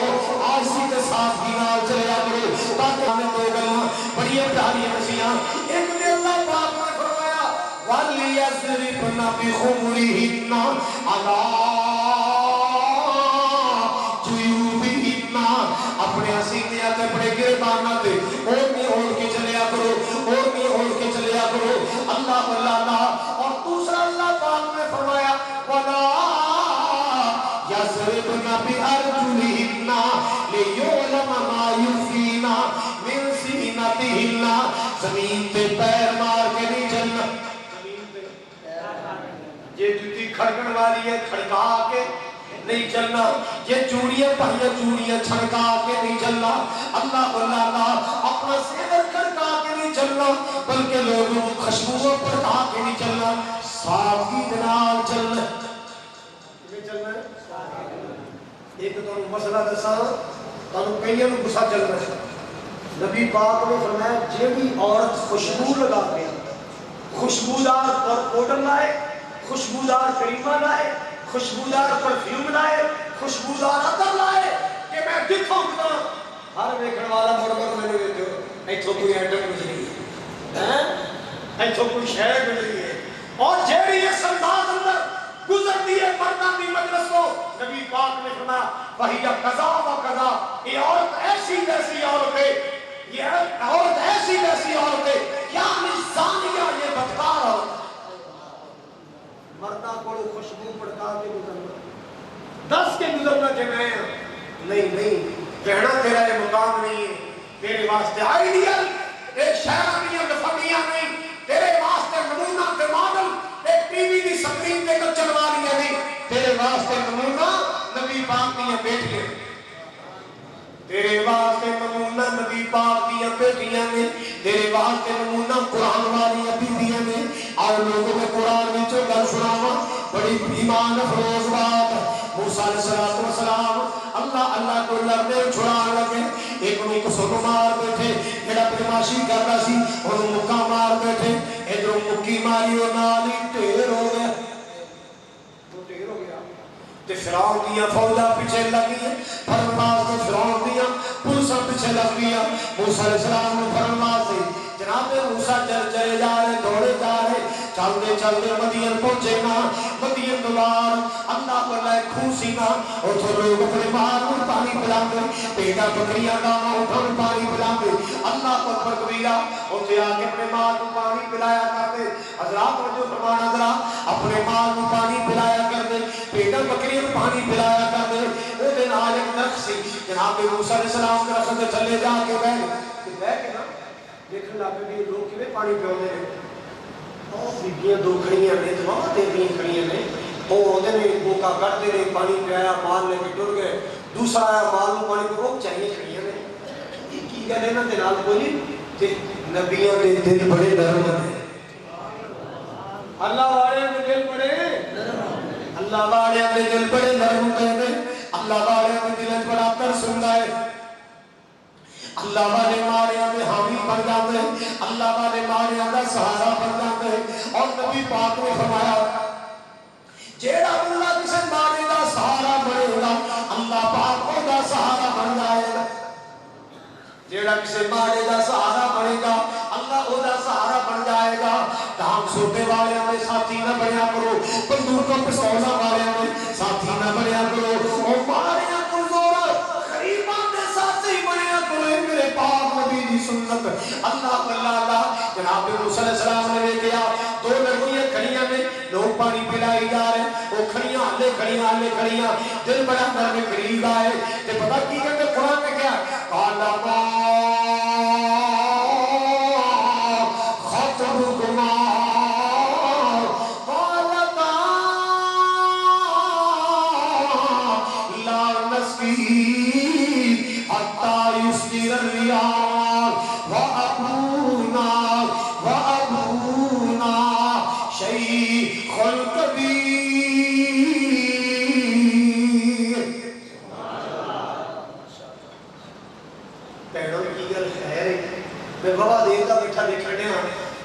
آسی کے ساتھ دنال چلیا کرو تاکہ ہمیں دو گلوں بڑی پیاری نشیاں ایک نے اللہ پاک نے فرمایا وَلْيَضْرِبْنَ بِخُمُرِهِنَّ عَلَى جيوبهن اپنے سینے تے اپنے گریباناں تے اوڑھنی اوڑھ کے چلیا کرو اوڑھنی اوڑھ کے چلیا کرو اللہ اللہ اور دوسرا اللہ پاک نے فرمایا وَلَا يَضْرِبْنَ بِأَرْجُلِهِنَّ لِيُعْلَمَ مَا يُخْفِينَ مِنْ زِينَتِهِنَّ زمین تے پیر مار کے نہیں چلنا یہ جوتی کھڑکن والی ہے کھڑکا کے نہیں چلنا یہ چوڑیاں پہیاں چوڑیاں چھڑکا کے نہیں چلنا اللہ اللہ اپنا سیدر کھڑکا کے نہیں چلنا بلکہ لوگوں خشبووں پڑکا کے نہیں چلنا سادگی دنال چلنا ایک تو مسئلہ دسا تو کئیوں کو گسا چلنا نبی پاک نے فرمایا جیڑی عورت خوشبو لگا کے خوشبودار پاؤڈر لائے خوشبودار کریمہ لائے خوشبودار پرفیوم لائے خوشبودار عطر لائے کہ میں دکھوں گا ہر دیکھنے والا مرمر میں نے دیتے ہو ایتھو کوئی ایٹم گزری ہے ایتھو کوئی شہر گزری ہے اور جیڑی یہ سنداز اندر گزرتی ہے مردہ کی مجلس کو نبی پاک نے فرمایا وَهِيَ قَضَا وَقَضَا یہ عورت ایسی ویسی عورت ہے یہ عورت ایسی ویسی عورت ہے کیا نزانیہ یہ بدکار عورت مردہ کو خوشبو پڑکا کے گزرنا دس کے گزرنا کہ میں نہیں کہنا تیرا یہ مقام نہیں ہے تیرے واسطے آئیڈیل ایک شہرانیاں دفنیاں نہیں تیرے واسطے نمونہ کے ماڈل ایک ٹی وی دی سکرین دے کر چلوا لیا نہیں تیرے واسطے نمونہ نبی پاک دیاں بیٹھیاں تیرے واسطے نمونہ نبی پاک دیاں بیٹھیاں نے تیرے واسطے نمونہ قرآن والی بیبیاں نے اور لوگوں میں قرآن میں جو گل سناوا بڑی ایمان افروز بات موسیٰ علیہ السلام اللہ کو لڑنے چھڑان لگے ایک انہوں کو سنو مار بیٹھے جڑا بدماشی کرنا سی انہوں مکہ مار بیٹھے ادھر مکی ماری اور نالی ٹھیر ہو گیا تے فرعون دیا فوجا پیچھے لگی ہے فرماز کو فرعون دیا پولیساں پیچھے لگ گیا موسیٰ علیہ السلام نے فرماز سے جناب موسیٰ چلے جا رہے دوڑے جا رہے چلتے مدین پہنچے گا مدین دوار اللہ کو لائے کھوسی گا اور تو لوگ اپنے ماں کو پانی پلا گے پیٹا بکریاں گا اٹھن پانی پلا گے اللہ کو اکبر کبیرہ اور تے آگے اپنے ماں کو پانی پلایا کرتے حضرات وجہ فرمانا ذرا اپنے ماں کو پانی پلایا کرتے پیٹا بکریاں پانی پلایا کرتے وہ دن آج ایک نقص سی جناب موسیٰ علیہ السلام کے رسل چلے جا کے بیٹھ کے نا دیکھنے لگے بھی لوگ کیویں پانی پیوندے ہیں بیبیاں دو کھڑیاں نے تو وہاں تین کھڑیاں نے وہ ہوندے نے بوکا کٹتے نے پانی پیا مال لے کے ٹر گئے دوسرا آیا مال کو پانی کو چاہیے کھڑیاں نے کی گل ہے نا تے نال بولی تے نبیوں دے دل بڑے نرم ہیں اللہ والے دے دل بڑے اللہ والے دے دل بڑے نرم ہیں اللہ والے دے دل بڑا ترس ہوندا ہے اللہ والے ماریاں دے حامی بن جاتے ہیں اللہ والے ماریاں دا سہارا بن جاتے ہیں اور نبی پاک نے فرمایا جیڑا اللہ کسے مارے دا سہارا بنے گا اللہ پاک کو دا سہارا بن جائے گا جیڑا کسے مارے دا سہارا بنے گا اللہ کو دا سہارا بن جائے گا ڈانگ سوٹے والے ہمیں ساتھی نہ بنیا کرو بندوق و پستولہ والے ہمیں ساتھی نہ بنیا کرو اللہ اللہ جناب موسیٰ علیہ السلام نے دیکھا دو لڑکیاں کھڑیاں میں لوگ پانی پلائی جا رہے ہیں وہ کھڑیاں ہلے کھڑیاں دل بڑا نرم قریب آئے تے پتہ کی کہتے قرآن میں کیا قال ما خطبكما قالتا لا نسقي حتى يصدر الرياح وأبونا شيخ كبير میں بابا دیکھتا بیٹھا دیکھنے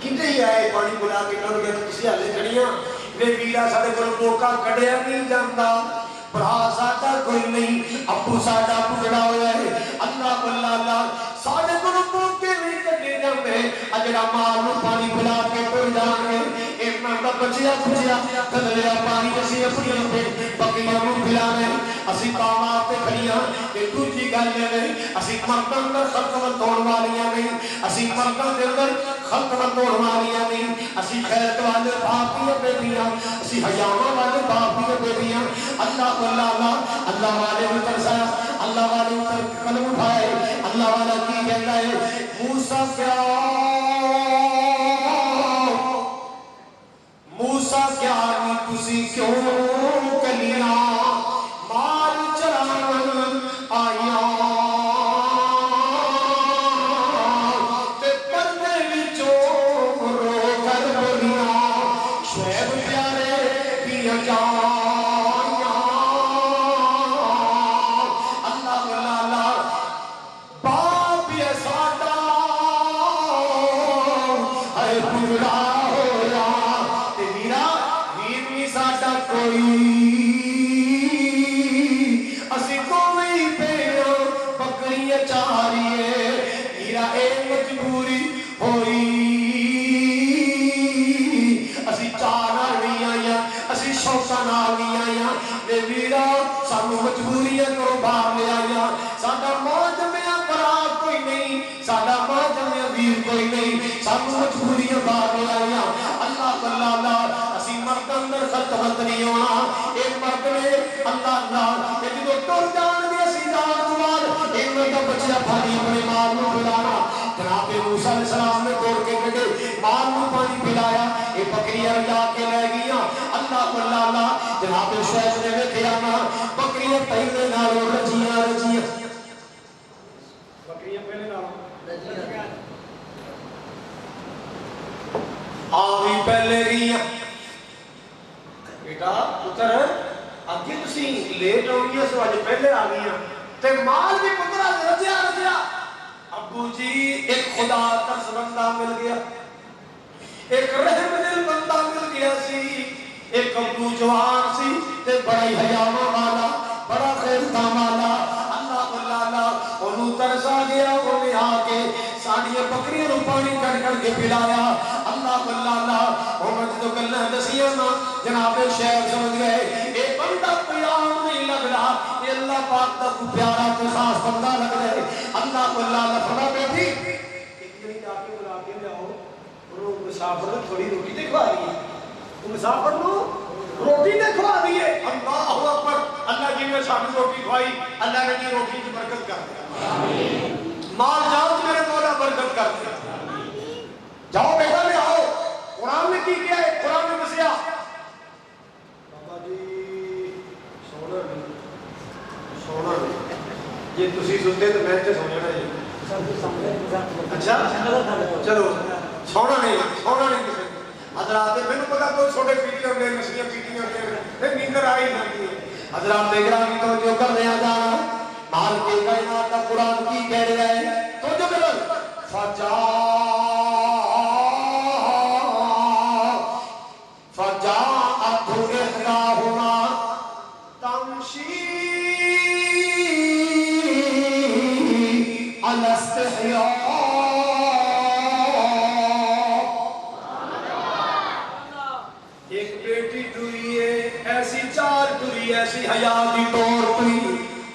کتنے ہی آئے پانی بلا کے ٹر گئے کسی حالے کھڑیاں وے ویرا ساڈے کول موقع کڈیا نہیں جاندا بھرا ساڈا کوئی نہیں ابو ساڈا بگڑا ہویا ہے اللہ اللہ ساڈے کول موقع نہیں کڈے جاندے اجڑا ماں نوں پانی بلا کے ٹر جان گے ایک میں بچیا کدلیا پانی اسی اپنی بکریاں نوں پلانے اسی کاماں تے کھڑیاں تے دوجی گل ہے اسی مرداں دا خلق توڑ والیاں نہیں اسی مرداں دے اندر خلق توڑ والیاں نہیں اسی خیرت والے باپ دی بیٹیاں اسی حیاواں والے باپ دی بیٹیاں اللہ اللہ والے ترسایا اللہ والے قلم اٹھائے اللہ والا کی کہتا ہے موسیٰ کیا نہیں تسی کیوں کلیاں مال چران آیاں تے پردے وچوں رو کر بولیاں شعیب پیارے دیاں جائیاں اللہ اللہ باپ یہ ساڈا اے بگڑا کوئی اسی کوئی پیڑ بکری چاریے میرا اے مجبوری ہوئی اسی چار نہیں آیا اسی شوقا نال نہیں آیا اے میرا سانو مجبوریاں کرو باہر لے آیا ساڈا ماں جمیا برا کوئی نہیں ساڈا ماں جمیا ویر کوئی نہیں سانو مجبوریاں باہر لے آیا اللہ اسی مرد اندر خلطمت نہیں ہونا ایک مرد نے اللہ کہ جو ٹر جان گے اسی جان تو بعد ایک مرد بچہ پانی اپنے مال نو پلانا جناب موسیٰ علیہ السلام نے توڑ کے کٹے مال نو پانی پلایا ایک بکریاں جا کے لے گیا اللہ جناب شعیب نے دیکھا نا بکریاں پہلے نالوں رجیاں بکریاں پہلے نالوں رجیاں آوی پہلے گیا بیٹا پتر آگے تسی لیٹ ہو گیا سو آج پہلے آ گیا تے مال بھی پترہ رجیا ابو جی ایک خدا ترس بندہ مل گیا ایک رحم دل بندہ مل گیا سی ایک ابو جوان سی تے بڑا ہی حیاواں والا بڑا خیرتا والا اللہ انہوں ترس آ گیا انہیں آ کے ساڑھیاں بکریاں نو پانی کڑ کے پلایا اللہ انہوں جدو گلنا دسیاں نا جناب شیخ سمجھ گئے اے بندہ پیار نہیں لگ رہا یہ اللہ پاک دا کو پیارا تو خاص بندہ لگ رہے اللہ فرما بیٹی ایک جنی جا کے بلا کے جاؤ انہوں مسافر نے تھوڑی روٹی دکھوا دی ہے مسافر نو روٹی دکھوا دی ہے اللہ اکبر اللہ جی میں ساتھ روٹی کھوائی اللہ نے جی روٹی کی برکت کر دیا مال جاؤ میرے مولا برکت کر دیا جاؤ بیٹا لے آؤ قرآن نے کی کیا ہے قرآن نے دسیا بابا جی سونا نہیں یہ تسی سنتے تو میں تے سونا نہیں اچھا چلو سونا نہیں کسی حضرات میں پتا کوئی چھوٹے پیٹی ہوتے نسلیاں پیٹی ہوتے ہیں نیندر آئی جاتی ہے حضرات گرامی توجہ کر رہے ہیں جانا مال کے کائنات کا قرآن کی کہہ رہا ہے توجہ کرو فجاءت إحداهما تمشي على استحياء ایک بیٹی ٹری ہے ایسی چار ٹری ایسی حیا دی طور ٹری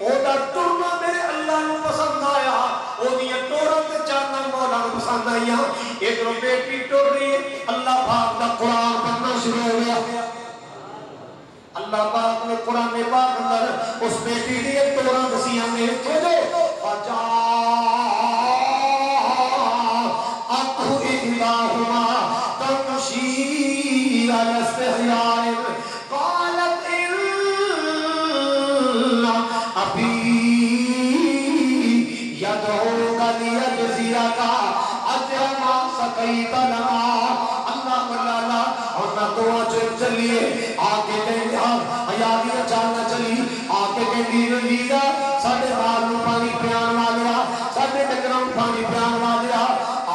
او دا ٹرنا میرے اللہ نو پسند آیا او دی ٹورا تے چارنا مولا نو پسند پسند آئی. ادھر بیٹی ٹر رہی ہے, اللہ پاک کا قرآن پڑھنا شروع ہو گیا. اللہ پاک نے قرآن پاک اندر اس بیٹی دی توڑا دسیاں نے تو جو فجا اکھو اہداہما تمشی علی استحیاء قالت ان ابی یدعوک لیجزیک اجر ما سقیت لنا. اللہ ملالا اور نہ دعا چلیے آگے کہیں حیالیاں چالنا چلی آگے کہیں لیدہ ساڑھے مالوں پانی پیان والیا ساڑھے ڈکرام پانی پیان والیا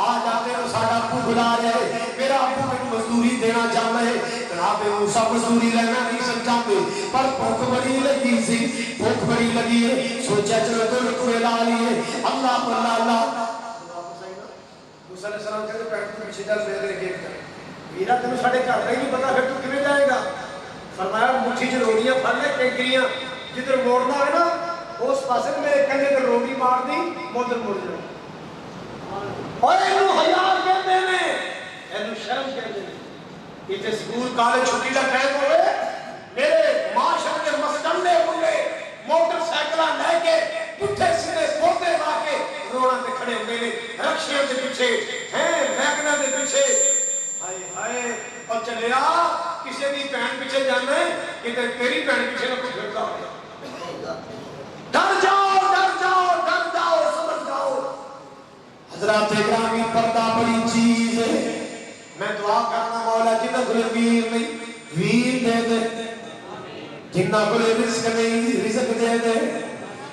آج آتے ہو ساڑھا ابو بلا رہے میرا ابو میں مزدوری دینا چاہتا ہے. جناب موسیٰ مزدوری لینا نہیں سکتے پر بھوک بڑی لگی سی, بھوک بڑی لگی ہے, سوچا چلو تو رکھوے لا لیے. اللہ اللہ موسیٰ علیہ السلام کہتے پیٹ تو پیچھے جل دے دے گیٹ کر میرا تمہیں ساڑھے گھر کا ہی نہیں پتا پھر تو کمیں جائے گا. فرمایا مٹھی جو روڑیاں پھر لے ٹینکریاں جدھر موڑنا ہے نا اس پاسے میرے کہنے در روڑی مار دی مدر مڑ جائے. اور اینو حیار کہتے ہیں اینو شرم کہتے ہیں. یہ تھے سکول کالے چھٹی کا ٹائم ہوئے میرے معاشر کے مسکنڈے ہوئے موٹر سائیکلہ لے کے پٹھے سیدھے پوتے لا کے روڑا پہ کھڑے ہوئے رکشیاں دے پیچھے ہیں ویگنہ دے پیچھے ہائے ہائے اور چلے آ کسی دی پہن پیچھے جانا ہے کہ تیری پہن پیچھے نہ کوئی پھرتا ہو. ڈر جاؤ ڈر جاؤ ڈر جاؤ سمجھ جاؤ. حضرات اکرامی پردہ بڑی چیز ہے. میں دعا کرنا مولا جنہ کلے ویر نہیں ویر دے دے, جنہ کلے رزق نہیں رزق دے دے.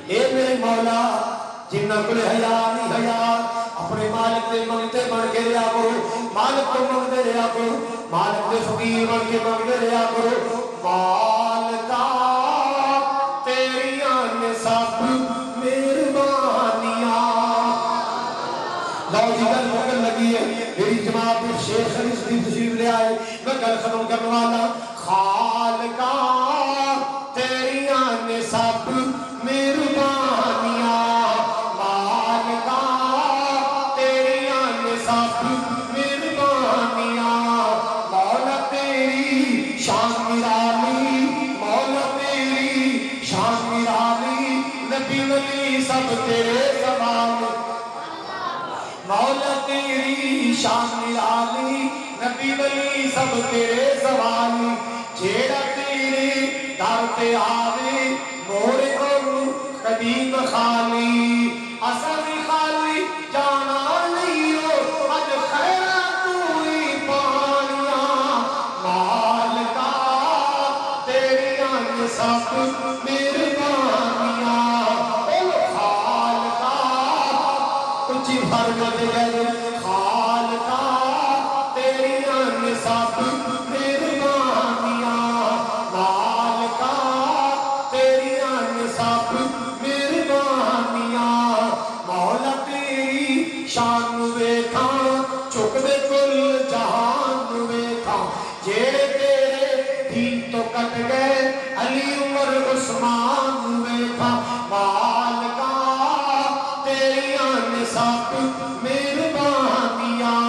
اے میرے مولا جنہ کلے حیا نہیں حیا اپنے مالک دے منگتے بن کے رہا کرو, مالک کو منگتے رہا کرو, مالک دے فقیر بن کے منگتے رہا کرو. مالکا تیریاں نے سب مہربانیاں. لو جی گل مکل لگی ہے میری جماعت شیخ خلیص دی تشریف لے آئے میں گل ختم کرنے والا. خالقا تیریاں نے سب مہربانیاں, مالکا تیریاں نے سب مہربانیاں. مولا تیری شان نرالی, مولا تیری شان نرالی, نبی ولی سب تیرے زمان. مولا تیری شان نرالی نبی ولی سب تیرے زمان. جیڑا تیرے در تے آوے مورے اور قدیم خالی اصلی خالی جانا نہیں ہو اج خیرہ توئی پانیاں. مالکا تیریاں سب مہربانیاں. خالقا اچھی بھر مدے گئے خالقا تیریاں سب مہربانیاں. مالکا تیریاں سب مہربانیاں. مولا تیری شان ویکھا چک دے کل جہان ویکھا. جیڑے تیرے دین تو کٹ گئے علی عمر عثمان ویکھا. مالکا تیریاں سب مہربانیاں.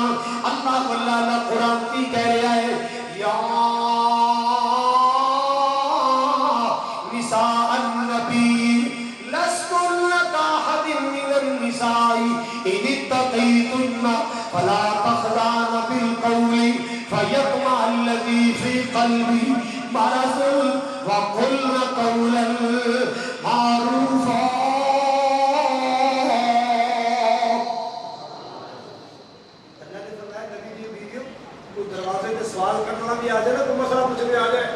اللہ اللہ قرآن کی کہہ رہا ہے یا نساء النبی لستن کاحد من النساء ان اتقیتن فلا تخضعن بالقول فیطمع الذی فی قلبی مرض وقلن قولا معروفا. سوال کرنا بھی آ جائے نا تو مسئلہ پوچھنے آ جائے.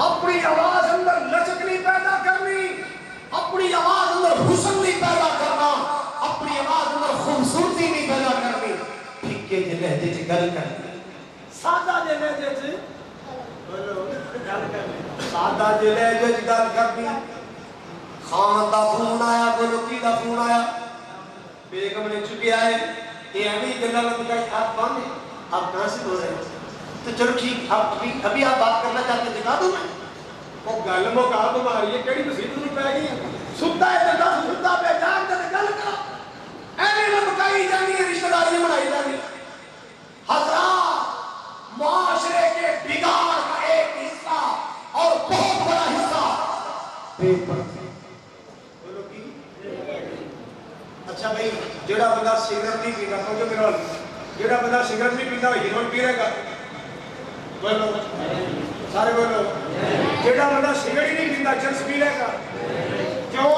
اپنی آواز اندر لچک نہیں پیدا کرنی, اپنی آواز اندر حسن نہیں پیدا کرنا, اپنی آواز اندر خوبصورتی نہیں پیدا کرنی. پھکے جے لہجے چ گل کرنی, سادہ جے لہجے چ گل کرنی, سادہ جے لہجے چ گل کرنی. خان دا فون آیا, گلوکی دا فون آیا, بیگم نے چکیا ہے یہ ابھی گلا لگائی آپ کون ہیں, آپ کہاں سے بول رہے ہیں؟ تو چلو ٹھیک ابھی آپ بات کرنا چاہتے ہیں دکھا دوں میں. وہ گل مکا تمہاری ہے کیڑی مصیبت نہیں پے گئی. ستا ہے تے دس ستا پہ جاگ تے گل کرو. ایویں مکائی جانی ہے، رشتہ داریاں بنائی جانی۔ حضرات معاشرے کے بگاڑ کا ایک حصہ اور بہت بڑا حصہ بے پردگی۔ بولو کی؟ اچھا بھائی جڑا بندہ سگریٹ نہیں پیتا تو میرا جڑا بندہ سگریٹ نہیں پیتا ہیروئن پی رہے گا؟ بولو سارے بولو۔ جڑا بندہ سگریٹ ہی نہیں پیتا چرس پی لے گا؟ کیوں؟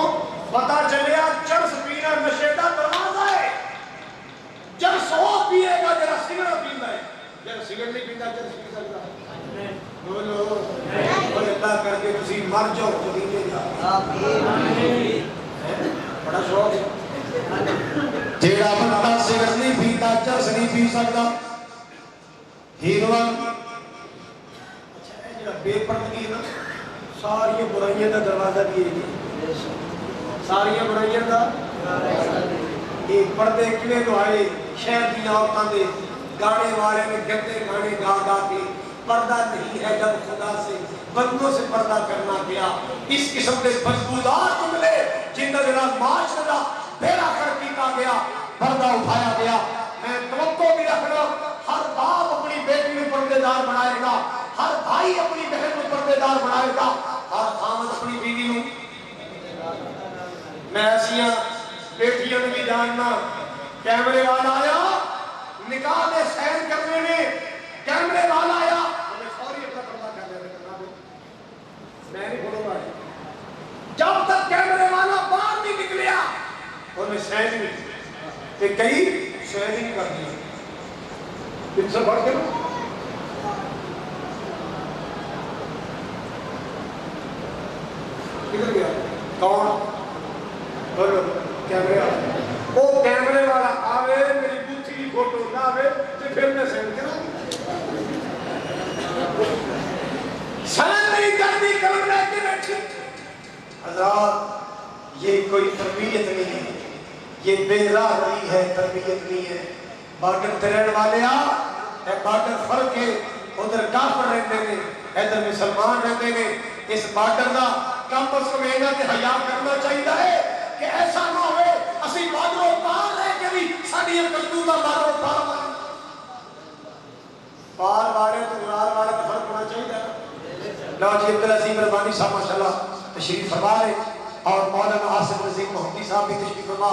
پتا چلیا چرس پینا نشے کا دروازہ ہے۔ چرس وہ پیے گا جڑا سگریٹ پیندا ہے، جڑا سگریٹ نہیں پیندا چرس پی سکتا؟ بولو اور اللہ کر کے تسی مر جاؤ مدینے جا۔ آمین۔ بڑا شوق ہے۔ جیڑا بندہ سگریٹ نہیں پیتا چرس نہیں پی سکتا، ہیروئن اچھا ہے جڑا بے پردگی نا ساری برائیاں دا دروازہ بھی ہے، ساری برائیاں دا ایک پردے کیویں لوائے شہر دی عورتاں دے گانے والے نے گندے گانے گا گا کے پردہ نہیں ہے جب خدا سے بندوں سے پردہ کرنا گیا۔ اس قسم کے بدبودار جملے جن کا جڑا معاشرے دا بیڑا کر کیتا گیا، پردہ اٹھایا گیا۔ میں توقع بھی رکھنا ہر باپ اپنی بیٹی میں پردے دار بنائے گا، ہر بھائی اپنی بہن میں پردے دار بنائے گا، ہر خامد اپنی بیوی میں۔ میں ایسیاں بیٹیاں نے بھی جاننا، کیمرے والا آیا نکاح میں سین کرنے میں، کیمرے والا آیا میں فوری اپنا پردہ کر دیا کرنا دو، میں نہیں بولوں گا جب تک کیمرے والا باہر نہیں نکلیا اور میں سین نہیں کہ کئی سین نہیں کر دیا۔ ان سے بڑھ کے کدھر گیا کون؟ بولو کیمرے والا۔ وہ کیمرے والا آوے میری بوتھی کی فوٹو نہ آوے تو پھر میں سینڈ کروں سینڈ نہیں کرنی کلم لے کے بیٹھی۔ حضرات یہ کوئی تربیت نہیں ہے، یہ بے راہ نہیں ہے، تربیت نہیں ہے۔ بارڈر ترین والے اے بارڈر فرق ہے، ادھر کافر رہتے ہیں ادھر مسلمان رہتے ہیں۔ اس بارڈر کا کم از کم اینا تے حیا کرنا چاہیے ہے کہ ایسا نہ ہوئے اسی بارڈروں پار رہ کے بھی ساڈی کرتوتاں بارڈروں پار مارے۔ پار والے تو مراد والے کا فرق ہونا چاہیے۔ لو جی عبدالعزیز ربانی صاحب ماشاءاللہ تشریف فرما رہے اور مولانا آصف رزیق محمدی صاحب بھی تشریف فرما۔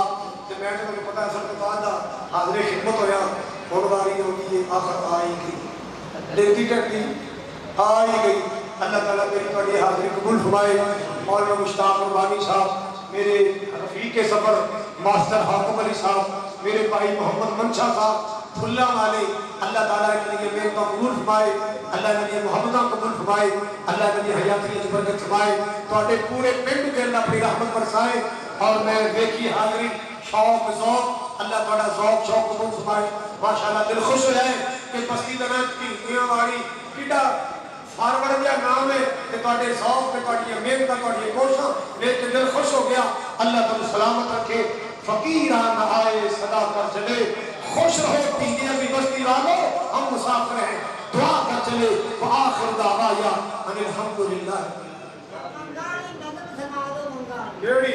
تو میں تو مجھے پتا ہے سب کے بعد حاضر خدمت ہویا ہوگی ہوگی آخر آئی گئی دیتی ٹھنڈی آئی گئی۔ اللہ تعالیٰ میری تھوڑی حاضری قبول فرمائے۔ مولانا مشتاق ربانی صاحب، میرے رفیق سفر ماسٹر حاکم علی صاحب، میرے بھائی محمد منشا صاحب پھلا والے، اللہ تعالیٰ کے لیے میرے کو قبول فرمائے، اللہ کے لیے محمدہ قبول فرمائے، اللہ کے لیے حیاتی برکت فرمائے، تواڈے پورے پنڈ کے اللہ اپنی رحمت برسائے۔ اور میں دیکھی حاضری شوق ذوق، اللہ تعالیٰ ذوق شوق قبول فرمائے۔ ماشاءاللہ دل خوش ہو جائے کہ بستی دمت کی میاں واڑی کیڈا فارورڈ دیا نام ہے کہ تواڈے ذوق تے تواڈی محنت تواڈی کوششاں دیکھ کے دل خوش ہو گیا۔ اللہ تعالیٰ سلامت رکھے، فقیران آئے صدا کر چلے، خوش رہو پینے بھی بستی والوں، ہم مسافر ہیں، دعا کر چلے۔ وآخر دعوایا ان الحمدللہ۔ گیڑی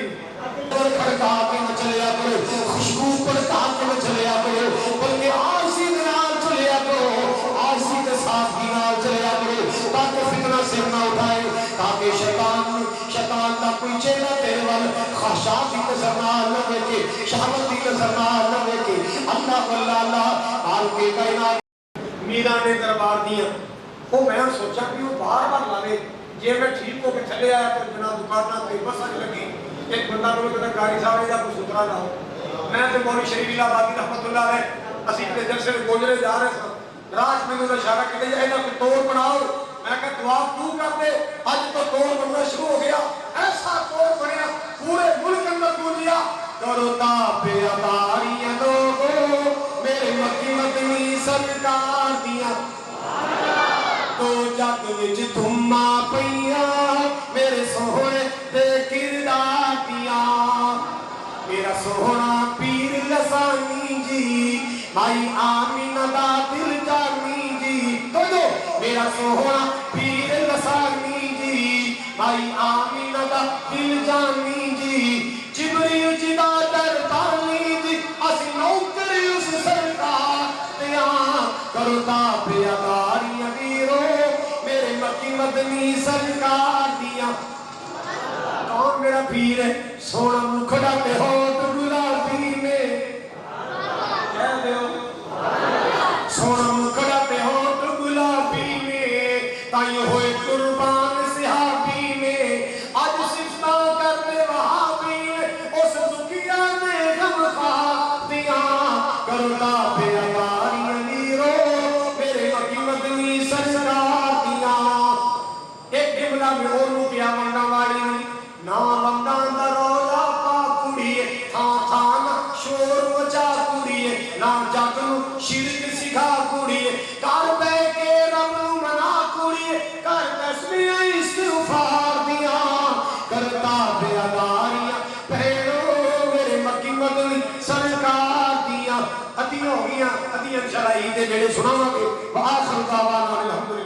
پر کھڑکا کے نہ چلیا کرو، خوشبو پر کھا کے نہ چلیا کرو، بلکہ آسی دنال چلیا کرو، آسی کے ساتھ دنال چلیا کرو، تاکہ فتنہ سر نہ اٹھائے، تاکہ شیطان کا کوئی چیزہ تیرے وال خواہشات کی نظرنال نہ دیکھے، شہوت کی نظرنال نہ دیکھے۔ اللہ واللہ اللہ آل کے کائنات میران نے دربار دیا۔ وہ میں سوچا کہ وہ بار بار لاوے جے میں ٹھیک ہو کے چلے آیا تو جناب دکانہ پہ بس آج لگی ایک بندہ کو کہتا گاڑی صاحب یا کوئی سترہ نہ ہو۔ میں تو مولی شریف اللہ باقی رحمت اللہ علیہ اسی کے جلسے میں گوجرے جا رہے تھے، راج میں انہوں نے اشارہ کی گئی اینا کوئی توڑ بناؤ۔ میں کہا دعا کیوں کرتے، آج تو توڑ بننا شروع ہو گیا، ایسا توڑ بنیا پورے ملک اندر گونجیا۔ کرو تاپے اتاری لوگو میرے مکی مدنی سرکار دیا، تو جگ وچ دھما پئیاں میرے سوہنے دے کردار دیا۔ میرا سوہنا پیر لسانی جی، مائی آمینہ دا دل جانی جی، تو جو میرا سوہنا پیر لسانی جی، مائی آمینہ دا دل جانی جی، جبریل جدا در بانی جی، اسی نو پیر سونا مکھڑا تے ہوٹ گلابی نے کہہ دیو سونا مکھڑا تے ہوٹ گلابی نے تائیں ہوئے قربان صحابی نے آج صفتہ کرنے وہابی نے اس دکیا نے غم خاتیاں کرتا پہ اگاری امیرو میرے مکی مدنی سرکار دیاں ایک جملہ میں اونو کیا منگا واری نا بندان دا رولا پا کڑیے تھان تھان شور مچا کڑیے نا جاگنو شرک سکھا کڑیے کار بے کے رب منا کڑیے کار دسمی استغفار دیا کرتا بے اداریاں پہنو میرے مکی مدنی سرکار دیا ادھی ہو گیا ادھی انشاءاللہ عید میرے سنانا کے وآخر دعوانا الحمدللہ